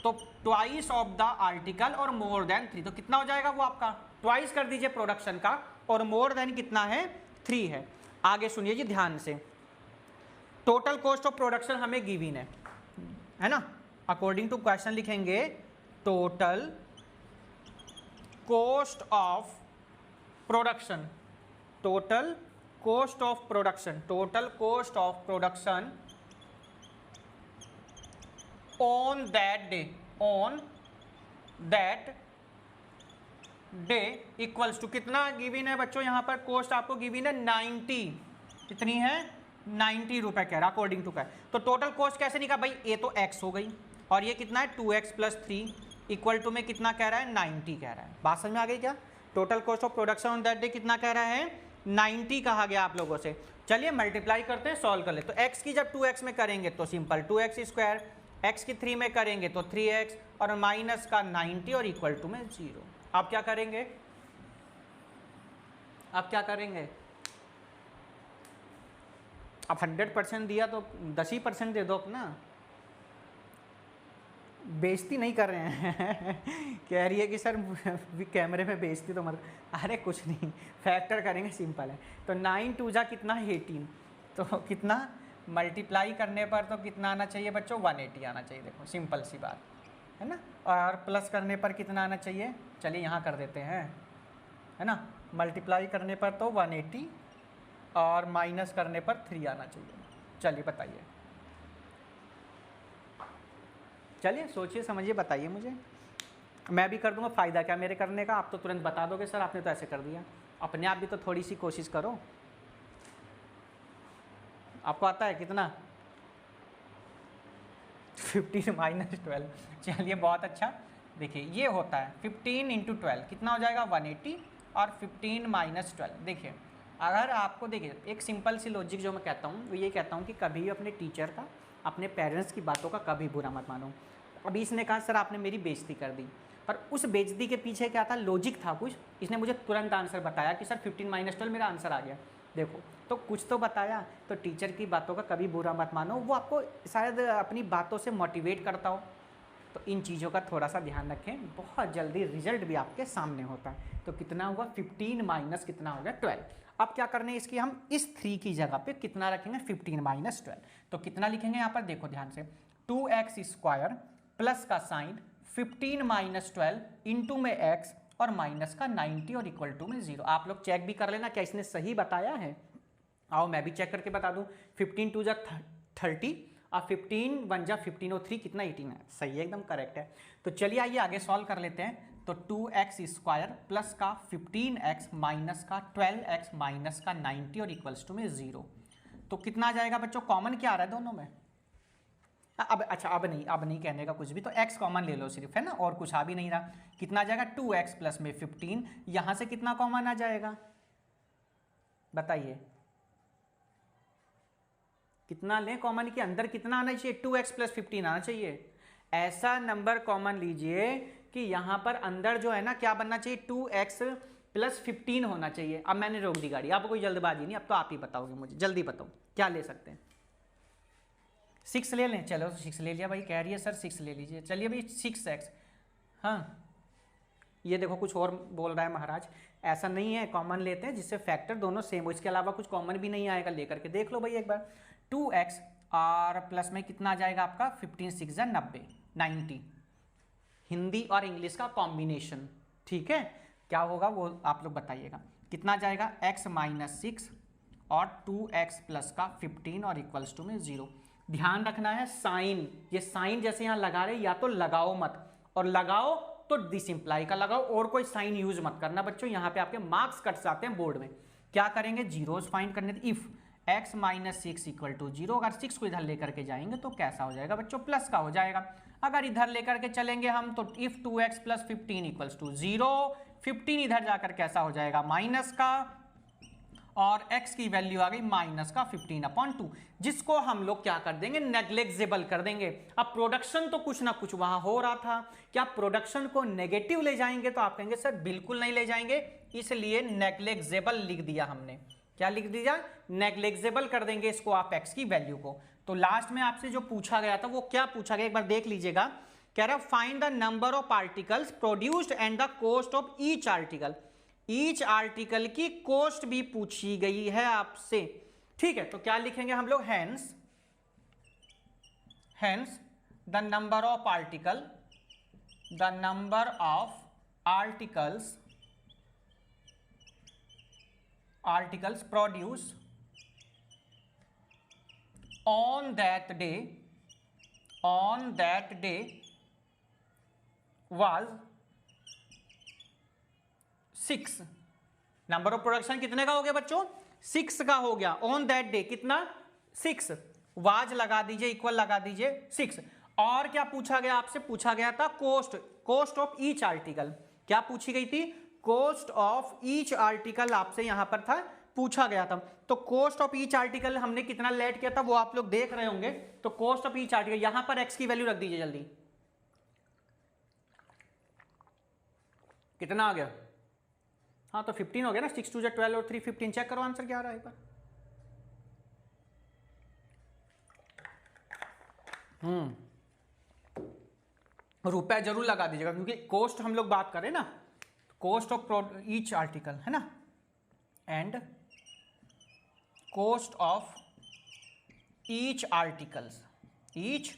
तो twice of the article और more than 3, तो कितना हो जाएगा वो आपका, twice कर दीजिए प्रोडक्शन का और more than कितना है 3 है। आगे सुनिए जी ध्यान से, टोटल कॉस्ट ऑफ प्रोडक्शन हमें गिवन है ना, अकॉर्डिंग टू क्वेश्चन लिखेंगे total cost of production, total cost of production on that day equals to कितना गिवन है बच्चों, यहां पर कॉस्ट आपको गिवन है 90, कितनी है 90 रुपए कह रहा अकॉर्डिंग टू क्या। तो टोटल कॉस्ट कैसे निकाला भाई, ये तो x हो गई और ये कितना है 2x + 3 इक्वल टू में कितना कह रहा है 90 कह रहा है। बात समझ में आ गई क्या, total cost of production on that day कितना कह रहा है 90 कहा गया आप लोगों से। चलिए मल्टीप्लाई करते हैं, सॉल्व कर ले। तो x की जब 2x में करेंगे तो सिंपल 2x² x की 3 में करेंगे तो 3x और माइनस का 90 और इक्वल टू में 0। आप क्या करेंगे, आप क्या करेंगे, अब 100% दिया तो 10% दे दो अपना, बेइज्जती नहीं कर रहे हैं कह रही है कि सर कैमरे में बेइज्जती तो मत, अरे कुछ नहीं, फैक्टर करेंगे, सिंपल है। तो 9 2 जा कितना 18, तो कितना मल्टीप्लाई करने पर तो कितना आना चाहिए बच्चों, 180 आना चाहिए। देखो सिंपल सी बात है ना। और प्लस करने पर कितना आना चाहिए, चलिए यहाँ कर देते हैं, है ना। मल्टीप्लाई करने पर तो 180 और माइनस करने पर 3 आना चाहिए। चलिए बताइए, चलिए सोचिए समझिए बताइए मुझे, मैं भी कर दूंगा। फ़ायदा क्या मेरे करने का, आप तो तुरंत बता दोगे सर आपने तो ऐसे कर दिया। अपने आप भी तो थोड़ी सी कोशिश करो। आपको आता है कितना 15 माइनस 12, चलिए बहुत अच्छा। देखिए ये होता है 15 इंटू 12 कितना हो जाएगा 180 और 15 माइनस 12। देखिए अगर आपको, देखिए एक सिंपल सी लॉजिक जो मैं कहता हूँ वो ये कहता हूँ कि कभी अपने टीचर का, अपने पेरेंट्स की बातों का कभी बुरा मत मानो। अभी इसने कहा सर आपने मेरी बेइज्जती कर दी, पर उस बेइज्जती के पीछे क्या था, लॉजिक था कुछ। इसने मुझे तुरंत आंसर बताया कि सर 15 माइनस 12 मेरा आंसर आ गया। देखो तो कुछ तो बताया, तो टीचर की बातों का कभी बुरा मत मानो, वो आपको शायद अपनी बातों से मोटिवेट करता हो। तो इन चीज़ों का थोड़ा सा ध्यान रखें, बहुत जल्दी रिजल्ट भी आपके सामने होता है। तो कितना हुआ 15 माइनस कितना हो गया 12। अब क्या करने इसकी, हम इस 3 की जगह पे कितना रखेंगे 15 माइनस 12। तो कितना लिखेंगे यहाँ पर, देखो ध्यान से, 2x स्क्वायर प्लस का साइन 15 माइनस 12 इंटू में x और माइनस का 90 और इक्वल टू में 0। आप लोग चेक भी कर लेना क्या इसने सही बताया है। आओ मैं भी चेक करके बता दूं, 15 2 जा 30 और 15 1 जा 15 और 3 कितना 18 है, सही है एकदम करेक्ट है। तो चलिए आइए आगे सॉल्व कर लेते हैं। तो 2x स्क्वायर प्लस का 15x माइनस का 12x माइनस का 90 और इक्वल्स टू में 0। तो कितना आ जाएगा बच्चों, कॉमन क्या आ रहा है दोनों में, अब अच्छा अब नहीं कहने का कुछ भी, तो x कॉमन ले लो सिर्फ, है ना, और कुछ आ भी नहीं रहा। कितना आ जाएगा 2x प्लस में 15, यहां से कितना कॉमन आ जाएगा बताइए, कितना लें कॉमन के अंदर, कितना आना चाहिए 2x प्लस 15 आना चाहिए। ऐसा नंबर कॉमन लीजिए कि यहां पर अंदर जो है ना क्या बनना चाहिए 2x प्लस 15 होना चाहिए। अब मैंने रोक दी गाड़ी, आपको कोई जल्दबाजी नहीं, अब तो आप ही बताओगे मुझे, जल्दी बताओ क्या ले सकते हैं। 6 ले लें, चलो 6 ले लिया भाई, कह रही है सर 6 ले लीजिए। चलिए भाई 6x, हाँ ये देखो कुछ और बोल रहा है महाराज, ऐसा नहीं है, कॉमन लेते हैं जिससे फैक्टर दोनों सेम हो, इसके अलावा कुछ कॉमन भी नहीं आएगा, लेकर के देख लो भाई एक बार। 2x और प्लस में कितना आ जाएगा आपका 15 6 जा 90 90, हिंदी और इंग्लिश का कॉम्बिनेशन, ठीक है। क्या होगा वो आप लोग बताइएगा, कितना जाएगा x माइनस 6 और 2x प्लस का 15 और इक्वल्स टू में 0। ध्यान रखना है साइन, ये साइन जैसे यहाँ लगा रहे या तो लगाओ मत, और लगाओ तो डिसिंप्लाई का लगाओ, और कोई साइन यूज मत करना बच्चों, यहाँ पे आपके मार्क्स कट जाते हैं बोर्ड में। क्या करेंगे, जीरोस फाइंड करने, if x minus 6 equal to 0, अगर 6 को इधर लेकर के जाएंगे तो कैसा हो जाएगा बच्चों, प्लस का हो जाएगा। अगर इधर लेकर के चलेंगे हम तो if 2x plus 15 equals to 0, 15 इधर जाकर कैसा हो जाएगा माइनस का, और x की वैल्यू आ गई माइनस का 15/2, जिसको हम लोग क्या कर देंगे नेग्लेक्टेबल कर देंगे। अब प्रोडक्शन तो कुछ ना कुछ वहां हो रहा था, क्या प्रोडक्शन को नेगेटिव ले जाएंगे, तो आप कहेंगे सर बिल्कुल नहीं ले जाएंगे, इसलिए नेग्लेक्टेबल लिख दिया हमने। क्या लिख दिया, नेग्लेक्टेबल कर देंगे इसको आप x की वैल्यू को। तो लास्ट में आपसे जो पूछा गया था वो क्या पूछा गया एक बार देख लीजिएगा, कह रहा find the number of articles produced and the cost of each article. Each article की कॉस्ट भी पूछी गई है आपसे, ठीक है। तो क्या लिखेंगे हम लोग, hence the number of article, the number of articles produce on that day was 6। Number of production कितने का हो गया बच्चों, 6 का हो गया। ऑन दैट डे कितना 6, वाज लगा दीजिए, इक्वल लगा दीजिए 6। और क्या पूछा गया आपसे, पूछा गया था कॉस्ट ऑफ ईच आर्टिकल। क्या पूछी गई थी, कॉस्ट ऑफ ईच आर्टिकल आपसे यहां पर था पूछा गया था। तो कॉस्ट ऑफ ईच आर्टिकल हमने कितना लेट किया था वो आप लोग देख रहे होंगे। तो कॉस्ट ऑफ ईच आर्टिकल, यहां पर एक्स की वैल्यू रख दीजिए जल्दी, कितना आ गया? हाँ तो 15 हो गया ना, 6 2 12 और 3 15। चेक करो आंसर क्या आ रहा है एक बार। रुपए जरूर लगा दीजिएगा क्योंकि कॉस्ट हम लोग बात करें ना, कॉस्ट ऑफ ईच आर्टिकल है ना, and cost of each articles, each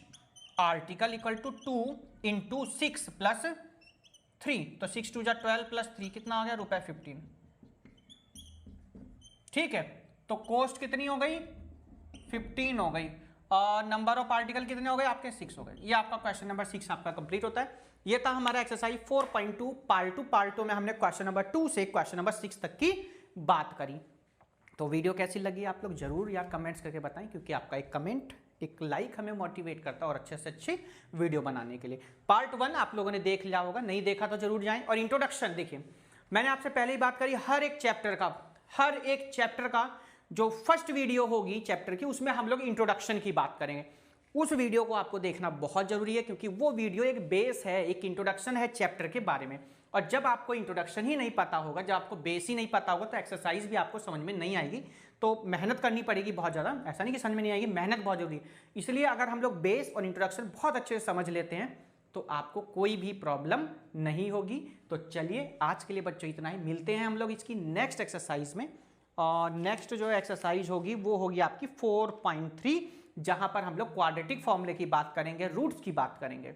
article equal to 2 into 6 plus 3। तो 6 2 12 प्लस 3 कितना आ गया? रुपए 15। ठीक है, तो कॉस्ट कितनी हो गई? 15 हो गई। और नंबर ऑफ आर्टिकल कितने हो गए आपके? 6 हो गए। ये आपका क्वेश्चन नंबर 6 आपका कंप्लीट होता है। ये था हमारा एक्सरसाइज 4.2 पार्ट 2। पार्ट 2 में हमने क्वेश्चन नंबर 2 से क्वेश्चन नंबर 6 तक की बात करी। तो वीडियो कैसी लगी आप लोग जरूर यार कमेंट्स करके बताएं, क्योंकि आपका एक कमेंट, एक लाइक हमें मोटिवेट करता है और अच्छे से अच्छी वीडियो बनाने के लिए। पार्ट 1 आप लोगों ने देख लिया होगा, नहीं देखा तो जरूर जाएं। और इंट्रोडक्शन देखिए, मैंने आपसे पहले ही बात करी, हर एक चैप्टर का जो फर्स्ट वीडियो होगी चैप्टर की, उसमें हम लोग इंट्रोडक्शन की बात करेंगे। उस वीडियो को आपको देखना बहुत जरूरी है, क्योंकि वो वीडियो एक बेस है, एक इंट्रोडक्शन है चैप्टर के बारे में। और जब आपको इंट्रोडक्शन ही नहीं पता होगा, जब आपको बेस ही नहीं पता होगा, तो एक्सरसाइज भी आपको समझ में नहीं आएगी। तो मेहनत करनी पड़ेगी बहुत ज़्यादा, ऐसा नहीं कि समझ में नहीं आएगी, मेहनत बहुत जरूरी है। इसलिए अगर हम लोग बेस और इंट्रोडक्शन बहुत अच्छे से समझ लेते हैं तो आपको कोई भी प्रॉब्लम नहीं होगी। तो चलिए आज के लिए बच्चों इतना ही, मिलते हैं हम लोग इसकी नेक्स्ट एक्सरसाइज में। और नेक्स्ट जो एक्सरसाइज होगी वो होगी आपकी 4.3, जहां पर हम लोग क्वाड्रेटिक फॉर्मूले की बात करेंगे, रूट्स की बात करेंगे।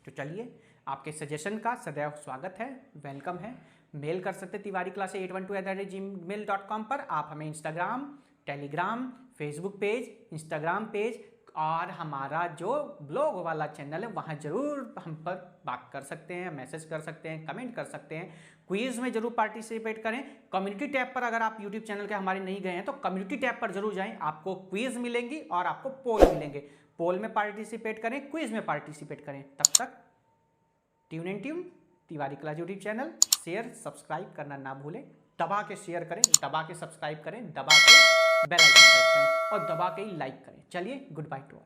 तो चलिए, आपके सजेशन का सदैव स्वागत है, वेलकम है। मेल कर सकते तिवारी क्लासेस 812@gmail.com पर। आप हमें Instagram, Telegram, Facebook page, Instagram page और हमारा जो ब्लॉग वाला चैनल है वहाँ जरूर हम पर बात कर सकते हैं, मैसेज कर सकते हैं, कमेंट कर सकते हैं। क्विज में जरूर पार्टिसिपेट करें। कम्युनिटी टैब पर अगर आप यूट्यूब चैनल के हमारे नहीं गए हैं तो कम्युनिटी टैब पर जरूर जाएं, आपको क्विज मिलेंगी और आपको पोल मिलेंगे। पोल में पार्टिसिपेट करें, क्विज में पार्टिसिपेट करें। तब तक tune Tiwari class YouTube channel share subscribe करना ना भूलें। दबा के शेयर करें, दबा के सब्सक्राइब करें, दबा के बेल आइकन प्रेस करें और दबा के ही लाइक करें। चलिए, गुड बाय टू ऑल।